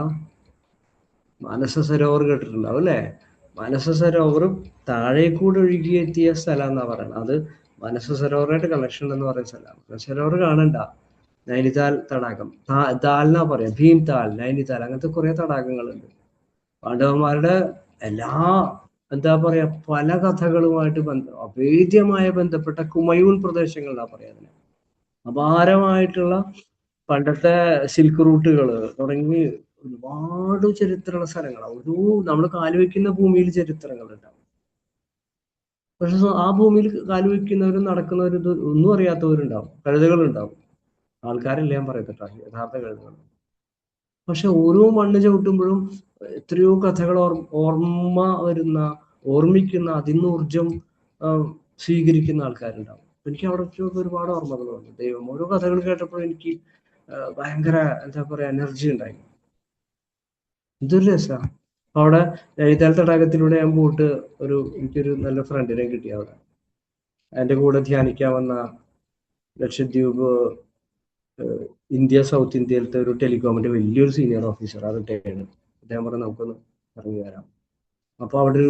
മാനസ സരോവർ കേട്ടിട്ടുണ്ടാവും അല്ലേ? മാനസ സരോവറും താഴെ കൂടെ ഒഴുകിയെത്തിയ സ്ഥലം എന്നാ പറയുന്നത്. അത് മാനസ സരോവറായിട്ട് കണക്ഷൻ ഉണ്ടെന്ന് പറയുന്ന സ്ഥലമാണ്. മാനസ സരോവർ കാണണ്ട, നൈനിതാൽ തടാകം, താൽ എന്നാ പറയാ, ഭീം താൽ, നൈനിതാൽ, അങ്ങനത്തെ കുറെ തടാകങ്ങളുണ്ട്. പാണ്ഡവന്മാരുടെ എല്ലാ എന്താ പറയാ പല കഥകളുമായിട്ട് അഭേദ്യമായ ബന്ധപ്പെട്ട കുമയൂൺ പ്രദേശങ്ങൾ എന്നാ പറയാ അതിനെ. അപാരമായിട്ടുള്ള പണ്ടത്തെ സിൽക്ക് റൂട്ടുകൾ തുടങ്ങി ഒരുപാട് ചരിത്രമുള്ള സ്ഥലങ്ങളാണ്. നമ്മൾ കാലുവെക്കുന്ന ഭൂമിയിൽ ചരിത്രങ്ങൾ ഉണ്ടാവും. പക്ഷെ ആ ഭൂമിയിൽ കാലുവെക്കുന്നവരും നടക്കുന്നവരും ഒന്നും അറിയാത്തവരുണ്ടാവും, കഴുതകളുണ്ടാവും. ആൾക്കാരില്ല ഞാൻ പറയത്തിട്ടാ, യഥാർത്ഥ കഴുതകൾ. പക്ഷെ ഓരോ മണ്ണ് ചവിട്ടുമ്പോഴും എത്രയോ കഥകൾ ഓർമ്മിക്കുന്ന, അതിന്ന് ഊർജം സ്വീകരിക്കുന്ന ആൾക്കാരുണ്ടാവും. എനിക്ക് അവിടെ ഒരുപാട് ഓർമ്മകൾ വന്നു. ദൈവം, ഓരോ കഥകൾ കേട്ടപ്പോൾ എനിക്ക് ഭയങ്കര എന്താ പറയാ എനർജി ഉണ്ടായി. ഇതൊരു രസമാണ്. അവിടെ നൈനിതാൽ തടാകത്തിലൂടെ ഞാൻ പോയിട്ട് എനിക്കൊരു നല്ല ഫ്രണ്ടിനെ കിട്ടി അവിടെ. എൻ്റെ കൂടെ ധ്യാനിക്കാൻ വന്ന ലക്ഷദ്വീപ് ഇന്ത്യ സൗത്ത് ഇന്ത്യയിലത്തെ ഒരു ടെലികോമിന്റെ വലിയൊരു സീനിയർ ഓഫീസർ, അത് റിട്ടയർഡ്. അദ്ദേഹം പറഞ്ഞ് നമുക്കൊന്ന് ഇറങ്ങി വരാം. അപ്പൊ അവിടെ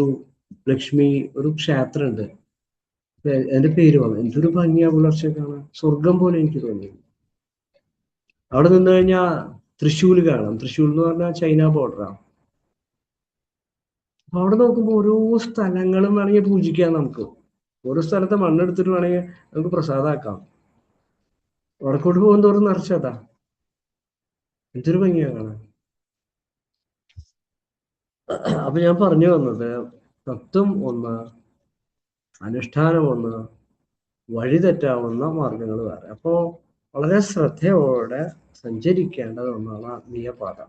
ലക്ഷ്മി ഒരു ക്ഷേത്രം ഉണ്ട്. എന്റെ പേര് വന്നു. എന്തൊരു ഭംഗിയാ പുലർച്ചെ കാണാൻ, സ്വർഗം പോലെ എനിക്ക് തോന്നി. അവിടെ നിന്ന് കഴിഞ്ഞാൽ തൃശ്ശൂർ കാണാം. തൃശ്ശൂർ എന്ന് പറഞ്ഞാൽ ചൈന ബോർഡറാണ്. അപ്പൊ അവിടെ നോക്കുമ്പോൾ ഓരോ സ്ഥലങ്ങളും വേണമെങ്കിൽ പൂജിക്കാം നമുക്ക്. ഓരോ സ്ഥലത്തെ മണ്ണെടുത്തിട്ട് വേണമെങ്കിൽ നമുക്ക് പ്രസാദമാക്കാം. വടക്കോട്ട് പോകും തോറും നിറച്ചതാ. എന്തൊരു ഭംഗിയാ കാണാൻ. അപ്പൊ ഞാൻ പറഞ്ഞു വന്നത്, തത്വം ഒന്ന്, അനുഷ്ഠാനം ഒന്ന്, വഴിതെറ്റാവുന്ന മാർഗങ്ങൾ വേറെ. അപ്പോ വളരെ ശ്രദ്ധയോടെ സഞ്ചരിക്കേണ്ടത് ഒന്നാണ് ആത്മീയപാത.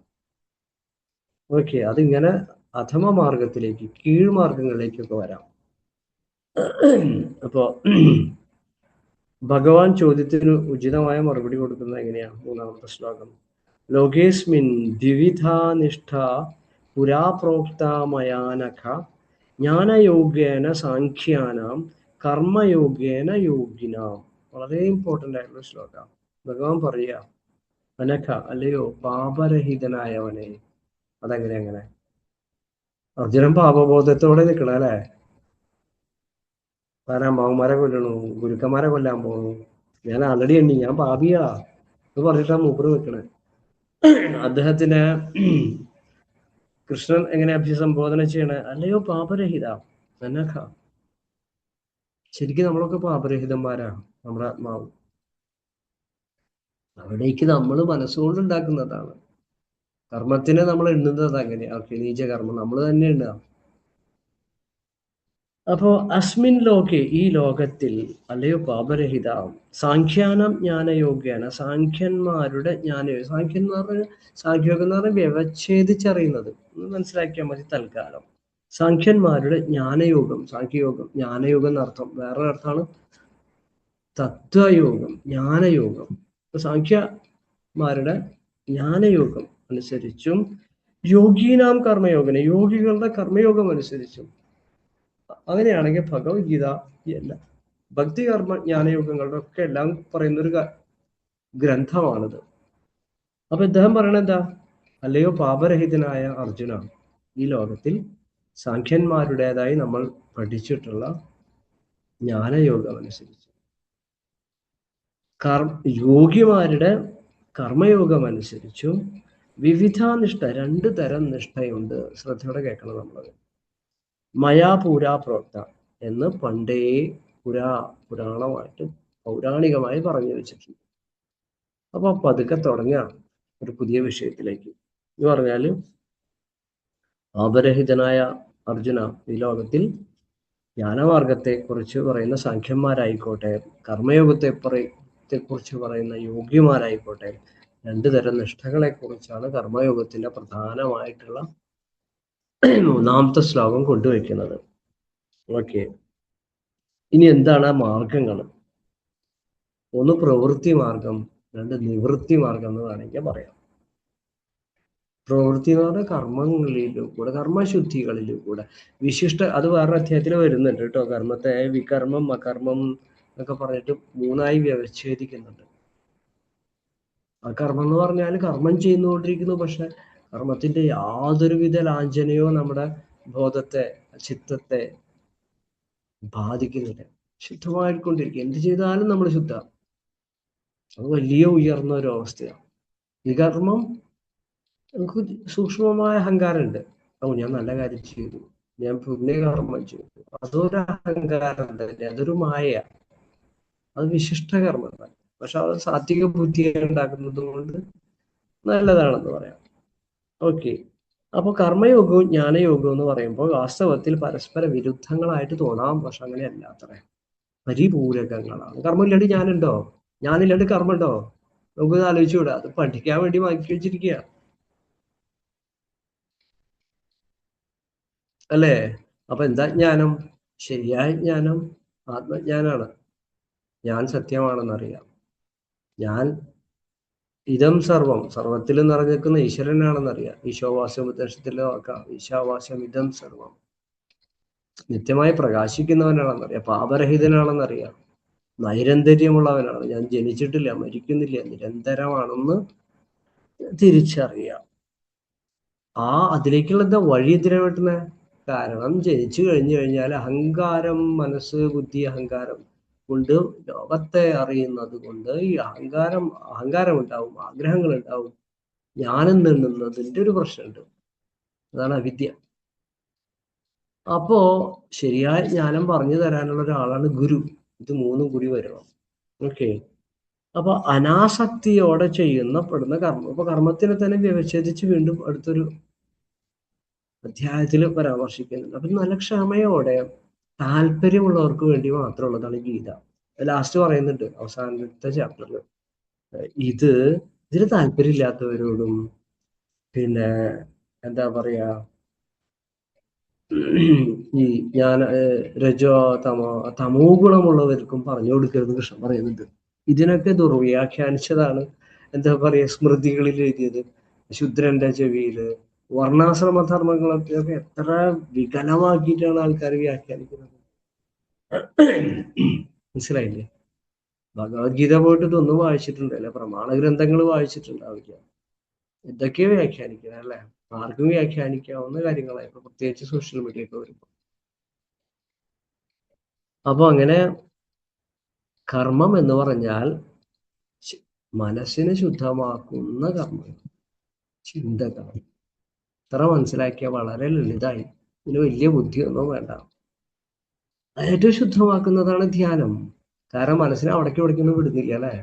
ഓക്കെ, അതിങ്ങനെ അധമ മാർഗത്തിലേക്ക്, കീഴ്മാർഗങ്ങളിലേക്കൊക്കെ വരാം. അപ്പോ ഭഗവാൻ ചോദ്യത്തിന് ഉചിതമായ മറുപടി കൊടുക്കുന്നത് എങ്ങനെയാണ്? 3-ാമത്തെ ശ്ലോകം. ലോകേസ്മിൻ ദ്വിവിധാ നിഷ്ഠ പുരാ പ്രോക്ത മയാനഖ ജ്ഞാനയോഗേന സാഖ്യാനാം കർമ്മയോഗേന യോഗിനാം. വളരെ ഇമ്പോർട്ടൻ്റ് ആയിട്ടുള്ള ശ്ലോകം. ഭഗവാൻ പറയുക, അനഖ, അല്ലയോ പാപരഹിതനായവനെ. അങ്ങനെ അർജുനൻ പാപബോധത്തോടെ നിൽക്കണം അല്ലേ? കാരണം അമ്മാവന്മാരെ കൊല്ലണു, ഗുരുക്കന്മാരെ കൊല്ലാൻ പോണു, ഞാൻ ആൾറെഡി ഞാൻ പാപിയാ എന്ന് പറഞ്ഞിട്ടാ മൂപ്പര് നിൽക്കണേ. അദ്ദേഹത്തിന് കൃഷ്ണൻ എങ്ങനെ അഭിസംബോധന ചെയ്യണേ? അല്ലയോ പാപരഹിത അനഘ. ശരിക്കും നമ്മളൊക്കെ പാപരഹിതന്മാരാ. നമ്മുടെ ആത്മാവ് അവിടേക്ക് നമ്മൾ മനസ്സുകൊണ്ട് ഉണ്ടാക്കുന്നതാണ്. കർമ്മത്തിനെ നമ്മൾ എണ്ണുന്നത് അങ്ങനെയാ. ഓക്കെ, നീചകർമ്മം നമ്മൾ തന്നെ എണ്ണുക. അപ്പോ അസ്മിൻ ലോകെ, ഈ ലോകത്തിൽ, അല്ലയോ പാപരഹിത, സാഖ്യാനം ജ്ഞാനയോഗ്യാണ്, സാഖ്യന്മാരുടെ സാഖ്യയോഗം എന്ന് പറഞ്ഞാൽ വ്യവച്ഛേദിച്ചറിയുന്നത് മനസ്സിലാക്കിയാൽ മതി തൽക്കാലം. സാഖ്യന്മാരുടെ ജ്ഞാനയോഗം, സാഖ്യയോഗം, ജ്ഞാനയോഗം എന്നർത്ഥം. വേറെ അർത്ഥമാണ് തത്വയോഗം, ജ്ഞാനയോഗം. സാഖ്യന്മാരുടെ ജ്ഞാനയോഗം അനുസരിച്ചും യോഗീനാം കർമ്മയോഗന, യോഗികളുടെ കർമ്മയോഗം അനുസരിച്ചും. അങ്ങനെയാണെങ്കിൽ ഭഗവത്ഗീത അല്ല, ഭക്തി കർമ്മ ജ്ഞാനയോഗങ്ങളുടെ ഒക്കെ എല്ലാം പറയുന്നൊരു ഗ്രന്ഥമാണിത്. അപ്പൊ ഇദ്ദേഹം പറയണ എന്താ? അല്ലയോ പാപരഹിതനായ അർജുന, ഈ ലോകത്തിൽ സാഖ്യന്മാരുടേതായി നമ്മൾ പഠിച്ചിട്ടുള്ള ജ്ഞാനയോഗം അനുസരിച്ച്, യോഗിമാരുടെ കർമ്മയോഗം അനുസരിച്ചും വിവിധ നിഷ്ഠ, 2 തരം നിഷ്ഠയുണ്ട്. ശ്രദ്ധയോടെ കേൾക്കണം നമ്മളത്. മയാ പൂരാ പ്രോക്ത എന്ന് പണ്ടേ പുരാണമായിട്ട് പൗരാണികമായി പറഞ്ഞു വെച്ചിട്ടുണ്ട്. അപ്പൊ പതുക്കെ തുടങ്ങാം ഒരു പുതിയ വിഷയത്തിലേക്ക്. എന്ന് പറഞ്ഞാല് പാപരഹിതനായ അർജുന, ഈ ലോകത്തിൽ ജ്ഞാനമാർഗത്തെ കുറിച്ച് പറയുന്ന സാഖ്യന്മാരായിക്കോട്ടെ, കർമ്മയോഗത്തെ കുറിച്ച് പറയുന്ന യോഗിമാരായിക്കോട്ടെ, രണ്ടു തരം നിഷ്ഠകളെ കുറിച്ചാണ് കർമ്മയോഗത്തിന്റെ പ്രധാനമായിട്ടുള്ള മൂന്നാമത്തെ ശ്ലോകം കൊണ്ടുവയ്ക്കുന്നത്. ഓക്കെ, ഇനി എന്താണ് മാർഗങ്ങൾ? ഒന്ന് പ്രവൃത്തി മാർഗം, രണ്ട് നിവൃത്തി മാർഗം എന്ന് വേണമെങ്കിൽ പറയാം. പ്രവൃത്തി എന്ന് പറഞ്ഞാൽ കർമ്മങ്ങളിലൂടെ, കർമ്മശുദ്ധികളിലൂടെ വിശിഷ്ട, അത് വേറെ അധ്യായത്തിൽ വരുന്നുണ്ട് കേട്ടോ. കർമ്മത്തെ വികർമ്മം അകർമ്മം എന്നൊക്കെ പറഞ്ഞിട്ട് മൂന്നായി വ്യവച്ഛേദിക്കുന്നുണ്ട്. അകർമ്മം എന്ന് പറഞ്ഞാൽ കർമ്മം ചെയ്തുകൊണ്ടിരിക്കുന്നു, പക്ഷെ കർമ്മത്തിന്റെ യാതൊരുവിധ ലാഞ്ചനയോ നമ്മുടെ ബോധത്തെ, ചിത്തത്തെ ബാധിക്കുന്നില്ല. ശുദ്ധമായിക്കൊണ്ടിരിക്കുക, എന്ത് ചെയ്താലും നമ്മൾ ശുദ്ധ. അത് വലിയ ഉയർന്ന ഒരു അവസ്ഥയാണ്. വികർമ്മം, നമുക്ക് സൂക്ഷ്മമായ അഹങ്കാരമുണ്ട്. ഓ, ഞാൻ നല്ല കാര്യം ചെയ്തു, ഞാൻ പുണ്യകർമ്മം ചെയ്തു, അതൊരു അഹങ്കാരം തന്നെ, അതൊരു മായ, അത് വിശിഷ്ട കർമ്മമാണ്. പക്ഷെ അത് സാത്വിക ബുദ്ധി ഉണ്ടാക്കുന്നത് കൊണ്ട് നല്ലതാണെന്ന് പറയാം. ഓക്കെ, അപ്പൊ കർമ്മയോഗവും ജ്ഞാനയോഗവും എന്ന് പറയുമ്പോൾ വാസ്തവത്തിൽ പരസ്പര വിരുദ്ധങ്ങളായിട്ട് തോന്നാം, പക്ഷെ അങ്ങനെയല്ല. അത്ര പരിപൂരകങ്ങളാണ്. കർമ്മമില്ലാണ്ട് ഞാനുണ്ടോ? ഞാനില്ലാണ്ട് കർമ്മമുണ്ടോ? നമുക്ക് ആലോചിച്ചുകൂടാ. അത് പഠിക്കാൻ വേണ്ടി മാറ്റി വെച്ചിരിക്കുക അല്ലേ? അപ്പൊ എന്താ ജ്ഞാനം? ശരിയായ ജ്ഞാനം ആത്മജ്ഞാനാണ്. ഞാൻ സത്യമാണെന്നറിയാം. ഞാൻ ഇതം സർവം, സർവത്തിൽ നിറഞ്ഞിരിക്കുന്ന ഈശ്വരനാണെന്നറിയാം. ഈശോവാസ്യം ഉദ്ദേശത്തിലെ വാക്കാം, ഈശാവാസ്യം ഇതം സർവം. നിത്യമായി പ്രകാശിക്കുന്നവനാണെന്നറിയാം, പാപരഹിതനാണെന്നറിയാം, നൈരന്തര്യമുള്ളവനാണ്, ഞാൻ ജനിച്ചിട്ടില്ല, മരിക്കുന്നില്ല, നിരന്തരമാണെന്ന് തിരിച്ചറിയാം. അതിലേക്കുള്ള എന്താ വഴി? എന്തിനാ പറ്റുന്നത്? കാരണം ജനിച്ചു കഴിഞ്ഞാൽ അഹങ്കാരം, മനസ്സ്, ബുദ്ധി, അഹങ്കാരം കൊണ്ട് ലോകത്തെ അറിയുന്നത് കൊണ്ട് ഈ അഹങ്കാരം ഉണ്ടാവും, ആഗ്രഹങ്ങൾ ഉണ്ടാവും, ജ്ഞാനം നേടുന്നതിന്റെ ഒരു പ്രശ്നമുണ്ട്. അതാണ് അവിദ്യ. അപ്പോ ശരിയായ ജ്ഞാനം പറഞ്ഞു തരാനുള്ള ഒരാളാണ് ഗുരു. ഇത് മൂന്നും കൂടി വരണം. ഓക്കെ, അപ്പൊ അനാസക്തിയോടെ പെടുന്ന കർമ്മം. അപ്പൊ കർമ്മത്തിനെ തന്നെ വ്യവച്ഛേദിച്ച് വീണ്ടും അടുത്തൊരു അധ്യായത്തിൽ പരാമർശിക്കുന്നുണ്ട്. അപ്പൊ നല്ല ക്ഷമയോടെ താല്പര്യമുള്ളവർക്ക് വേണ്ടി മാത്രമുള്ളതാണ് ഗീത. ലാസ്റ്റ് പറയുന്നുണ്ട് അവസാനത്തെ ചാപ്റ്ററിൽ, ഇതിന് താല്പര്യമില്ലാത്തവരോടും, പിന്നെ എന്താ പറയാ, ഈ രജോ തമോ ഗുണമുള്ളവർക്കും പറഞ്ഞു കൊടുക്കരുത് കൃഷ്ണൻ പറയുന്നുണ്ട്. ഇതിനൊക്കെ ദുർവ്യാഖ്യാനിച്ചതാണ് എന്താ പറയാ സ്മൃതികളിൽ എഴുതിയത്. ശുദ്രന്റെ ചെവിയില് വർണ്ണാശ്രമ ധർമ്മങ്ങളൊക്കെ എത്ര വികലമാക്കിയിട്ടാണ് ആൾക്കാർ വ്യാഖ്യാനിക്കുന്നത്. മനസ്സിലായില്ലേ? ഭഗവത്ഗീത പോയിട്ട് ഇതൊന്നും വായിച്ചിട്ടുണ്ടല്ലേ? പ്രമാണ ഗ്രന്ഥങ്ങൾ വായിച്ചിട്ടുണ്ടാവില്ല. എന്തൊക്കെയോ വ്യാഖ്യാനിക്കുന്നത് അല്ലേ? ആർക്കും വ്യാഖ്യാനിക്കാവുന്ന കാര്യങ്ങളായിരുന്നു, പ്രത്യേകിച്ച് സോഷ്യൽ മീഡിയ ഒക്കെ വരുമ്പോൾ. അപ്പൊ അങ്ങനെ കർമ്മം എന്ന് പറഞ്ഞാൽ മനസ്സിനെ ശുദ്ധമാക്കുന്ന കർമ്മം, ചിന്തകൾ. ഇത്ര മനസ്സിലാക്കിയ വളരെ ലളിതായി, ഇതിന് വലിയ ബുദ്ധിയൊന്നും വേണ്ട. ഏറ്റവും ശുദ്ധമാക്കുന്നതാണ് ധ്യാനം. കാരണം മനസ്സിനെ അവിടേക്ക് ഇവിടേക്കൊന്നും വിടുന്നില്ല അല്ലെ?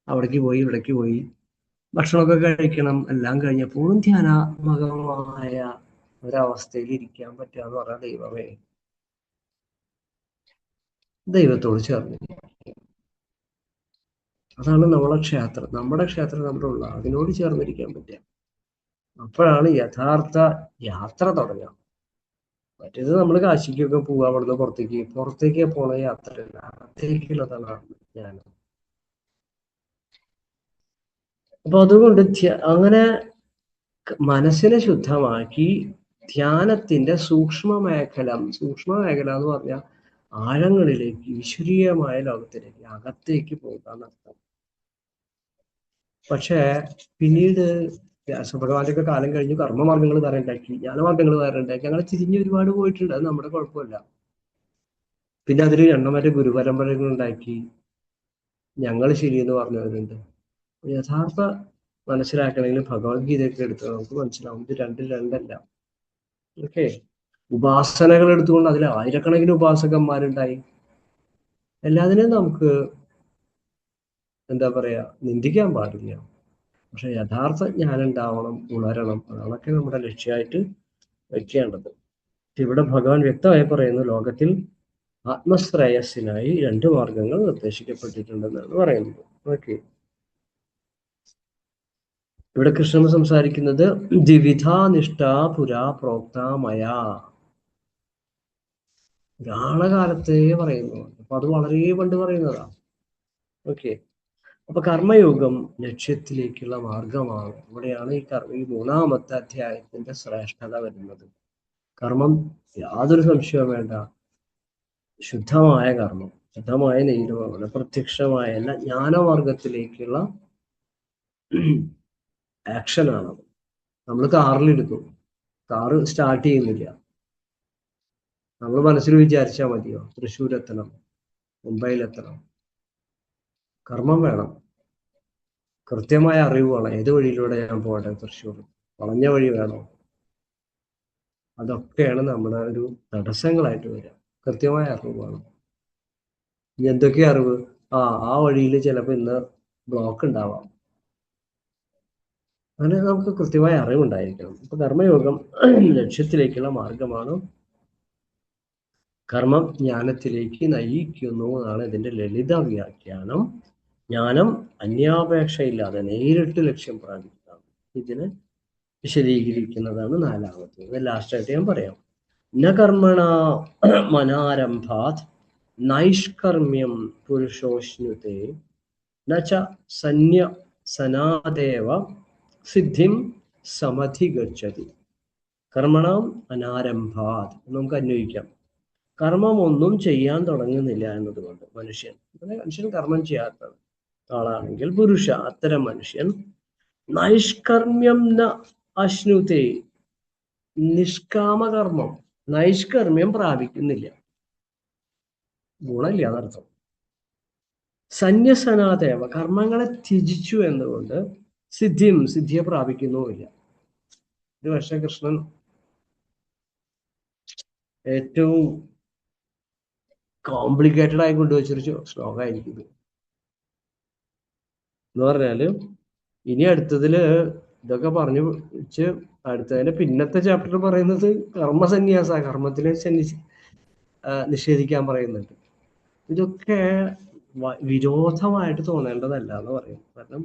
അവിടേക്ക് പോയി ഇവിടേക്ക് പോയി ഭക്ഷണമൊക്കെ കഴിക്കണം, എല്ലാം കഴിഞ്ഞപ്പോഴും ധ്യാനാത്മകമായ ഒരവസ്ഥയിൽ ഇരിക്കാൻ പറ്റുക എന്ന് പറഞ്ഞാൽ ദൈവമേ, ദൈവത്തോട് ചേർന്ന്. അതാണ് നമ്മുടെ ക്ഷേത്രം നമ്മുടെ ഉള്ള അതിനോട് ചേർന്നിരിക്കാൻ പറ്റുക. അപ്പോഴാണ് യഥാർത്ഥ യാത്ര തുടങ്ങുക. മറ്റേത് നമ്മൾ കാശിക്കൊക്കെ പോവുക, അവിടുന്ന് പുറത്തേക്ക് പോണ യാത്രയല്ല, അകത്തേക്കുള്ളതാണ് ഞാൻ. അപ്പൊ അതുകൊണ്ട് അങ്ങനെ മനസ്സിനെ ശുദ്ധമാക്കി ധ്യാനത്തിന്റെ സൂക്ഷ്മ മേഖല എന്ന് പറഞ്ഞാൽ ആഴങ്ങളിലേക്ക്, ഈശ്വരീയമായ ലോകത്തിലേക്ക്, അകത്തേക്ക് പോകാൻ അർത്ഥം. പക്ഷെ പിന്നീട് വ്യാസഭഗവാന്റെ ഒക്കെ കാലം കഴിഞ്ഞ് കർമ്മമാർഗങ്ങൾ വേറെ ഉണ്ടാക്കി, ജ്ഞാനമാർഗങ്ങൾ വേറെ ഉണ്ടാക്കി, അങ്ങനെ തിരിഞ്ഞ് ഒരുപാട് പോയിട്ടുണ്ട്. അത് നമ്മുടെ കുഴപ്പമില്ല. പിന്നെ അതിൽ എണ്ണമറ്റ ഗുരുപരമ്പരകൾ ഉണ്ടാക്കി, ഞങ്ങൾ ശരിയെന്ന് പറഞ്ഞവരുണ്ട്. യഥാർത്ഥ മനസ്സിലാക്കണമെങ്കിൽ ഭഗവത്ഗീതയൊക്കെ എടുത്ത് നമുക്ക് മനസ്സിലാവും ഇത് രണ്ടല്ല. ഓക്കെ, ഉപാസനകൾ എടുത്തുകൊണ്ട് അതിൽ ആയിരക്കണക്കിന് ഉപാസകന്മാരുണ്ടായി. എല്ലാത്തിനെയും നമുക്ക് എന്താ പറയാ നിന്ദിക്കാൻ പാടില്ല. പക്ഷെ യഥാർത്ഥ ജ്ഞാനം ഉണ്ടാവണം, ഉണരണം. അതൊക്കെ നമ്മുടെ ലക്ഷ്യമായിട്ട് വയ്ക്കേണ്ടത്. ഇവിടെ ഭഗവാൻ വ്യക്തമായി പറയുന്നു, ലോകത്തിൽ ആത്മശ്രേയസ്സിനായി 2 മാർഗങ്ങൾ നിർദ്ദേശിക്കപ്പെട്ടിട്ടുണ്ടെന്നാണ് പറയുന്നത്. ഓക്കെ, ഇവിടെ കൃഷ്ണൻ സംസാരിക്കുന്നത് ദ്വിവിധാ നിഷ്ഠ പുരാ പ്രോക്തമയ, പുരാണകാലത്തെ പറയുന്നു. അപ്പൊ അത് വളരെ പണ്ട് പറയുന്നതാണ്. ഓക്കെ, അപ്പൊ കർമ്മയോഗം ലക്ഷ്യത്തിലേക്കുള്ള മാർഗമാണ്. ഇവിടെയാണ് ഈ 3-ാമത്തെ അധ്യായത്തിന്റെ ശ്രേഷ്ഠത വരുന്നത്. കർമ്മം യാതൊരു സംശയവും വേണ്ട, ശുദ്ധമായ കർമ്മം, ശുദ്ധമായ നീലമാണ്, പ്രത്യക്ഷമായ അല്ല, ജ്ഞാനമാർഗത്തിലേക്കുള്ള ആക്ഷനാണ്. നമ്മൾ കാറിലിരുന്നു, കാറ് സ്റ്റാർട്ട് ചെയ്യുന്നില്ല, നമ്മൾ മനസ്സിൽ വിചാരിച്ചാൽ മതിയോ തൃശ്ശൂരെത്തണം, മുംബൈയിലെത്തണം? കർമ്മം വേണം, കൃത്യമായ അറിവ് വേണം. ഏത് വഴിയിലൂടെ ഞാൻ പോകട്ടെ, തൃശ്ശൂർ വളഞ്ഞ വഴി വേണോ? അതൊക്കെയാണ് നമ്മുടെ ഒരു തടസ്സങ്ങളായിട്ട് വരിക. കൃത്യമായ അറിവ് വേണം. എന്തൊക്കെ അറിവ്? ആ വഴിയിൽ ചിലപ്പോൾ ഇന്ന് ബ്ലോക്ക് ഉണ്ടാവാം. അങ്ങനെ നമുക്ക് കൃത്യമായ അറിവുണ്ടായിരിക്കണം. അപ്പൊ കർമ്മയോഗം ലക്ഷ്യത്തിലേക്കുള്ള മാർഗമാണ്. കർമ്മം ജ്ഞാനത്തിലേക്ക് നയിക്കുന്നു എന്നാണ് ഇതിന്റെ ലളിത വ്യാഖ്യാനം. ജ്ഞാനം അന്യാപേക്ഷയില്ലാതെ നേരിട്ട് ലക്ഷ്യം പ്രാപിക്കുന്നതാണ്. ഇതിന് വിശദീകരിക്കുന്നതാണ് 4-ാമത്തേത്. ലാസ്റ്റായിട്ട് ഞാൻ പറയാം. ന കർമ്മണ മനാരംഭാത് നൈഷ്കർമ്മ്യം പുരുഷോശ്നുതേ നച സനാദേവ സിദ്ധിം സമധിഗച്ഛതി. കർമ്മണം അനാരംഭാത് നമുക്ക് അന്വയിക്കാം. കർമ്മം ഒന്നും ചെയ്യാൻ തുടങ്ങുന്നില്ല എന്നതുകൊണ്ട് മനുഷ്യൻ കർമ്മം ചെയ്യാത്ത ആളാണെങ്കിൽ പുരുഷ, അത്തരം മനുഷ്യൻ നൈഷ്കർമ്മ്യം ന അശ്നുതേ, നിഷ്കാമകർമ്മം, നൈഷ്കർമ്മ്യം പ്രാപിക്കുന്നില്ല, ഗുണമില്ല എന്നർത്ഥം. സന്യസനാദേവ, കർമ്മങ്ങളെ ത്യജിച്ചു എന്നുകൊണ്ട് സിദ്ധിയെ പ്രാപിക്കുന്നുമില്ല. ഇത് പക്ഷേ കൃഷ്ണൻ ഏറ്റവും കോംപ്ലിക്കേറ്റഡ് ആയി കൊണ്ടുവച്ചൊരു ശ്ലോകമായിരിക്കും ഇത്. എന്ന് പറഞ്ഞാല് ഇനി അടുത്തതില് ഇതൊക്കെ പറഞ്ഞു വെച്ച് അടുത്തതിന്റെ പിന്നത്തെ ചാപ്റ്റർ പറയുന്നത് കർമ്മസന്യാസ, കർമ്മത്തിനെ നിഷേധിക്കാൻ പറയുന്നുണ്ട്. ഇതൊക്കെ വിരോധമായിട്ട് തോന്നേണ്ടതല്ല എന്ന് പറയും. കാരണം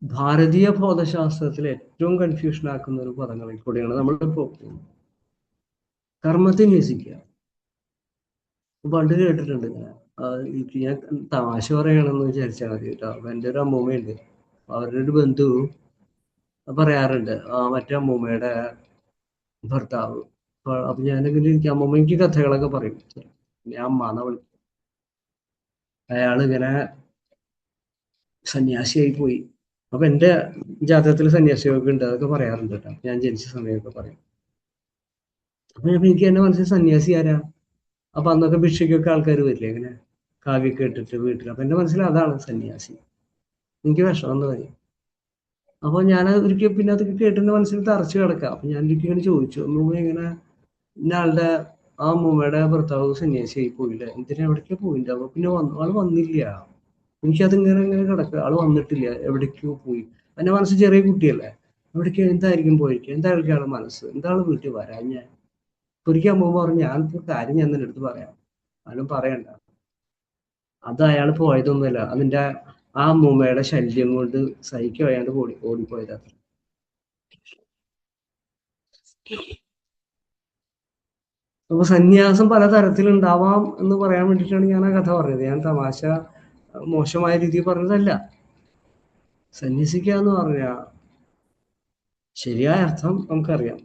ഭാരതീയ ബോധശാസ്ത്രത്തിൽ ഏറ്റവും കൺഫ്യൂഷൻ ആക്കുന്ന ഒരു പദങ്ങളിൽ കൂടിയാണ് നമ്മളിപ്പോ കർമ്മത്തെ നിരസിക്കുക. പണ്ട് കേട്ടിട്ടുണ്ട് ഞാൻ തമാശ പറയണമെന്ന് വിചാരിച്ചാൽ മതി കേട്ടോ. എൻ്റെ ഒരു അമ്മൂമ്മയുണ്ട്, അവരുടെ ഒരു ബന്ധു പറയാറുണ്ട്, മറ്റേ അമ്മൂമ്മയുടെ ഭർത്താവ്. അപ്പൊ ഞാനിങ്ങനെ എനിക്ക് അമ്മൂമ്മ എനിക്ക് കഥകളൊക്കെ പറയും, ഞാൻ അമ്മാന്ന് വിളിക്കും. അയാളിങ്ങനെ സന്യാസിയായി പോയി. അപ്പൊ എൻ്റെ ജാതകത്തിൽ സന്യാസിയൊക്കെ ഉണ്ട്, അതൊക്കെ പറയാറുണ്ട് കേട്ടോ. ഞാൻ ജനിച്ച സമയമൊക്കെ പറയും. അപ്പൊ എനിക്ക് എന്നെ മനസ്സിൽ സന്യാസി ആരാ? അപ്പൊ അന്നൊക്കെ ഭിക്ഷയ്ക്കൊക്കെ ആൾക്കാർ വരില്ലേ ഇങ്ങനെ കാവ്യൊക്കെ ഇട്ടിട്ട് വീട്ടിൽ. അപ്പൊ എന്റെ മനസ്സിൽ അതാണ് സന്യാസി. എനിക്ക് വിഷമം തോന്നി. അപ്പൊ ഞാൻ ഒരിക്കൽ പിന്നെ അതൊക്കെ കേട്ടെന്റെ മനസ്സിൽ തറച്ചു കിടക്കാം. അപ്പൊ ഞാൻ ഒരിക്കൽ ഇങ്ങനെ ചോദിച്ചു, അമ്മൂമ്മ ഇങ്ങനെ ഇന്നയാളുടെ ആ അമ്മൂമ്മയുടെ ഭർത്താവ് സന്യാസിയായി പോയില്ല, എന്തിനാ എവിടേക്കാ പോയിണ്ടാവും? പിന്നെ ആള് വന്നില്ല. എനിക്കതിങ്ങനെ ഇങ്ങനെ കിടക്കുക, ആള് വന്നിട്ടില്ല, എവിടേക്കോ പോയി. എന്റെ മനസ്സ് ചെറിയ കുട്ടിയല്ലേ, എവിടേക്കോ എന്തായിരിക്കും പോയിരിക്കുക, എന്തായിരിക്കും ആള് മനസ്സ്, എന്താണ് വീട്ടിൽ വരാൻ? ഞാൻ ഒരിക്കൽ അമ്മൂമ്മ പറഞ്ഞു, ഞാൻ കാര്യം ഞാൻ നിന്റെ അടുത്ത് പറയാം, ആരും പറയണ്ട. അത് അയാൾ പോയതൊന്നുമല്ല, അതിന്റെ ആ അമ്മൂമ്മയുടെ ശല്യം കൊണ്ട് സഹിക്കാൻ വയ്യാണ്ട് ഓടിപ്പോയതാ. അപ്പൊ സന്യാസം പലതരത്തിലുണ്ടാവാം എന്ന് പറയാൻ വേണ്ടിയിട്ടാണ് ഞാൻ ആ കഥ പറഞ്ഞത്. ഞാൻ തമാശ മോശമായ രീതിയിൽ പറഞ്ഞതല്ല. സന്യസിക്കുക എന്ന് പറഞ്ഞാൽ ശരിയായ അർത്ഥം നമുക്കറിയാം.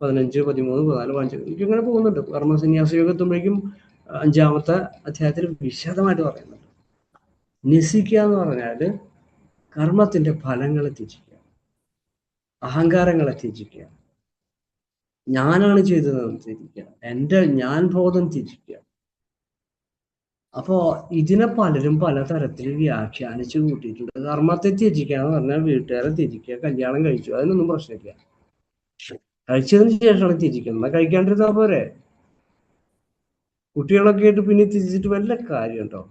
15, 13, 14, 15 എനിക്കിങ്ങനെ പോകുന്നുണ്ട്. കർമ്മസന്യാസ യോഗം എത്തുമ്പോഴേക്കും 5-ാമത്തെ അധ്യായത്തിൽ വിശദമായിട്ട് പറയുന്നുണ്ട്. നിസിക്കുക എന്ന് പറഞ്ഞാല് കർമ്മത്തിന്റെ ഫലങ്ങളെ ത്യജിക്കുക, അഹങ്കാരങ്ങളെ ത്യജിക്കുക, ഞാനാണ് ചെയ്തതെന്ന് ത്യജിക്കുക, എൻ്റെ ഞാൻ ബോധം ത്യജിക്കുക. അപ്പോ ഇതിനെ പലരും പലതരത്തിൽ വ്യാഖ്യാനിച്ചു കൂട്ടിയിട്ടുണ്ട്. കർമ്മത്തെ ത്യജിക്കുക എന്ന് പറഞ്ഞാൽ വീട്ടുകാരെ ത്യജിക്കുക, കല്യാണം കഴിച്ചു, അതിനൊന്നും പ്രശ്നമില്ല. കഴിച്ചതിന് ശേഷമാണ് ത്യജിക്കുന്നത്. കഴിക്കാണ്ടിരുന്നാ പോരെ? കുട്ടികളൊക്കെ ആയിട്ട് പിന്നെ ത്യജിച്ചിട്ട് വല്ല കാര്യമുണ്ടോ?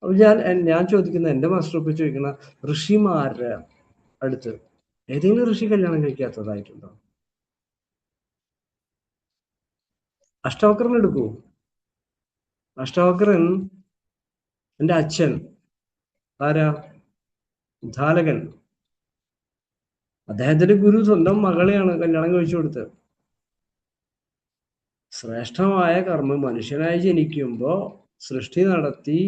അപ്പൊ ഞാൻ ചോദിക്കുന്ന, എൻ്റെ മാസ്റ്റർ ഇപ്പൊ ചോദിക്കുന്ന ഋഷിമാരുടെ അടുത്ത് ഏതെങ്കിലും ഋഷി കല്യാണം കഴിക്കാത്തതായിട്ടുണ്ടോ? അഷ്ടവക്രൻ എടുക്കൂ. അഷ്ടവക്രൻ എൻ്റെ അച്ഛൻ ആരാ? ഉദ്ദാലകൻ. അദ്ദേഹത്തിന്റെ ഗുരു സ്വന്തം മകളെയാണ് കല്യാണം കഴിച്ചു കൊടുത്തത്. ശ്രേഷ്ഠമായ കർമ്മം മനുഷ്യനായി ജനിക്കുമ്പോ സൃഷ്ടി നടത്തി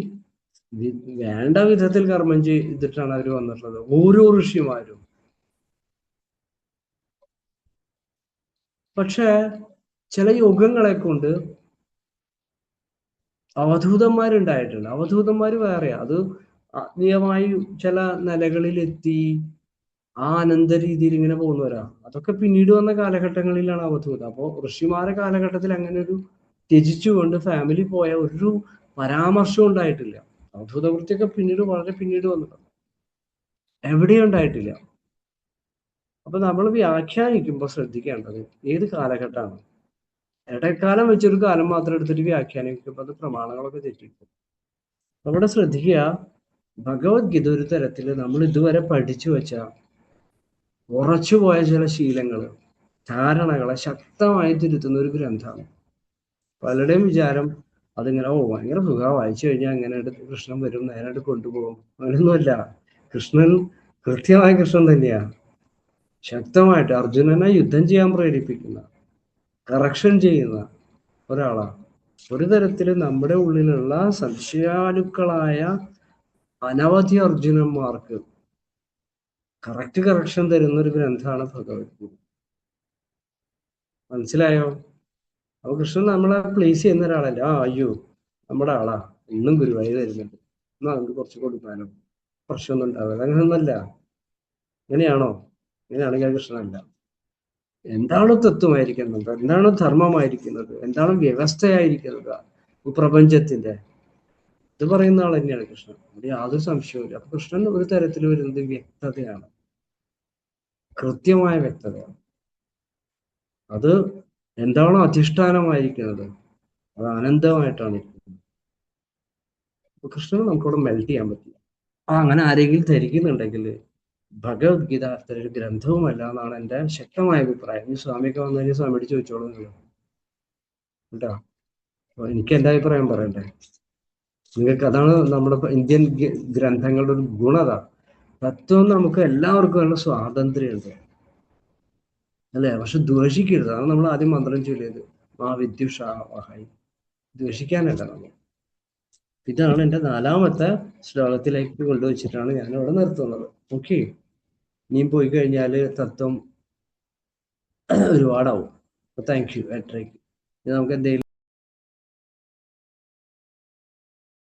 വേണ്ട വിധത്തിൽ കർമ്മം ചെയ്തിട്ടാണ് അവർ വന്നിട്ടുള്ളത്, ഓരോ ഋഷിമാരും. പക്ഷെ ചില യുഗങ്ങളെ കൊണ്ട് അവധൂതന്മാരുണ്ടായിട്ടുണ്ട്. അവധൂതന്മാര് വേറെ, അത് ആത്മീയമായി ചില നിലകളിലെത്തി ആ അനന്ത രീതിയിൽ ഇങ്ങനെ പോകുന്നവരാ. അതൊക്കെ പിന്നീട് വന്ന കാലഘട്ടങ്ങളിലാണ് അവധൂതം. അപ്പോൾ ഋഷിമാരെ കാലഘട്ടത്തിൽ അങ്ങനെ ഒരു ത്യജിച്ചുകൊണ്ട് ഫാമിലി പോയ ഒരു പരാമർശവും ഉണ്ടായിട്ടില്ല. അവധൂത വൃത്തിയൊക്കെ പിന്നീട്, വളരെ പിന്നീട് വന്നിട്ടുണ്ട്, എവിടെയും ഉണ്ടായിട്ടില്ല. അപ്പൊ നമ്മൾ വ്യാഖ്യാനിക്കുമ്പോൾ ശ്രദ്ധിക്കേണ്ടത് ഏത് കാലഘട്ടമാണ്. ഇടക്കാലം വെച്ചൊരു കാലം മാത്രം എടുത്തിട്ട് വ്യാഖ്യാനിക്കുമ്പോൾ അത് പ്രമാണങ്ങളൊക്കെ തെറ്റിക്കും. അവിടെ ശ്രദ്ധിക്കുക, ഭഗവത്ഗീത ഒരു തരത്തില് നമ്മൾ ഇതുവരെ പഠിച്ചു വെച്ച ഉറച്ചുപോയ ചില ശീലങ്ങള്, ധാരണകളെ ശക്തമായി തിരുത്തുന്ന ഒരു ഗ്രന്ഥമാണ്. പലരുടെയും വിചാരം അതിങ്ങനെ ഭയങ്കര സുഖ, വായിച്ചു കഴിഞ്ഞാൽ അങ്ങനെ കൃഷ്ണൻ വരും, നേരെ കൊണ്ടുപോകും. അങ്ങനെയൊന്നുമല്ല. കൃഷ്ണൻ കൃത്യമായ കൃഷ്ണൻ തന്നെയാ. ശക്തമായിട്ട് അർജുനനെ യുദ്ധം ചെയ്യാൻ പ്രേരിപ്പിക്കുന്ന, കറക്ഷൻ ചെയ്യുന്ന ഒരാളാണ്. ഒരു തരത്തില് നമ്മുടെ ഉള്ളിലുള്ള സംശയാലുക്കളായ അനവധി അർജുനന്മാർക്ക് കറക്റ്റ് കറക്ഷൻ തരുന്ന ഒരു ഗ്രന്ഥമാണ് ഭഗവത്ഗീത. മനസ്സിലായോ? അപ്പൊ കൃഷ്ണൻ നമ്മളെ പ്ലേസ് ചെയ്യുന്ന ഒരാളല്ല. അയ്യോ നമ്മുടെ ആളാ, ഇന്നും ഗുരുവായൂർ വരുന്നുണ്ട്, എന്നാ നമുക്ക് കുറച്ച് കൊടുക്കാനോ, പ്രശ്നമൊന്നും ഉണ്ടാവില്ല. അങ്ങനെയൊന്നല്ല. അങ്ങനെയാണോ? അങ്ങനെയാണെങ്കിൽ കൃഷ്ണനല്ല. എന്താണ് തത്വമായിരിക്കുന്നത്, എന്താണ് ധർമ്മമായിരിക്കുന്നത്, എന്താണ് വ്യവസ്ഥയായിരിക്കുന്നത് പ്രപഞ്ചത്തിന്റെ, ഇത് പറയുന്ന ആൾ തന്നെയാണ് കൃഷ്ണൻ. അവിടെ യാതൊരു സംശയവുമില്ല. അപ്പൊ കൃഷ്ണൻ ഒരു തരത്തിൽ വരുന്നത് വ്യക്തതയാണ്, കൃത്യമായ വ്യക്തതയാണ്. അത് എന്താണോ അധിഷ്ഠാനമായിരിക്കുന്നത് അത് അനന്തമായിട്ടാണ് ഇരിക്കുന്നത്. അപ്പൊ കൃഷ്ണന് നമുക്കവിടെ മെൽറ്റ് ചെയ്യാൻ പറ്റില്ല. അങ്ങനെ ആരെങ്കിലും ധരിക്കുന്നുണ്ടെങ്കിൽ ഭഗവത്ഗീത അത്ര ഗ്രന്ഥവുമല്ല എന്നാണ് എൻ്റെ ശക്തമായ അഭിപ്രായം. ഈ സ്വാമിയൊക്കെ വന്നു കഴിഞ്ഞാൽ സ്വാമിയോട് ചോദിച്ചോളൂ കേട്ടോ. എനിക്ക് എൻ്റെ അഭിപ്രായം പറയണ്ടേ നിങ്ങൾക്ക്? അതാണ് നമ്മുടെ ഇന്ത്യൻ ഗ്രന്ഥങ്ങളുടെ ഒരു ഗുണത. തത്വം നമുക്ക് എല്ലാവർക്കും നല്ല സ്വാതന്ത്ര്യമുണ്ട്, അല്ലേ? പക്ഷെ ദ്വേഷിക്കരുത്. അതാണ് നമ്മൾ ആദ്യം മന്ത്രം ചൊല്ലിയത്, മാ വിദ്യുഷാവഹായി. ദ്വേഷിക്കാനല്ല നമ്മൾ. ഇതാണ് എൻ്റെ 4ാമത്തെ ശ്ലോകത്തിലേക്ക് കൊണ്ടുവച്ചിട്ടാണ് ഞാൻ അവിടെ നിർത്തുന്നത്. ഓക്കെ, ഇനിയും പോയി കഴിഞ്ഞാൽ തത്വം ഒരുപാടാവും. Thank you. 8:30 നമുക്ക് എന്തെങ്കിലും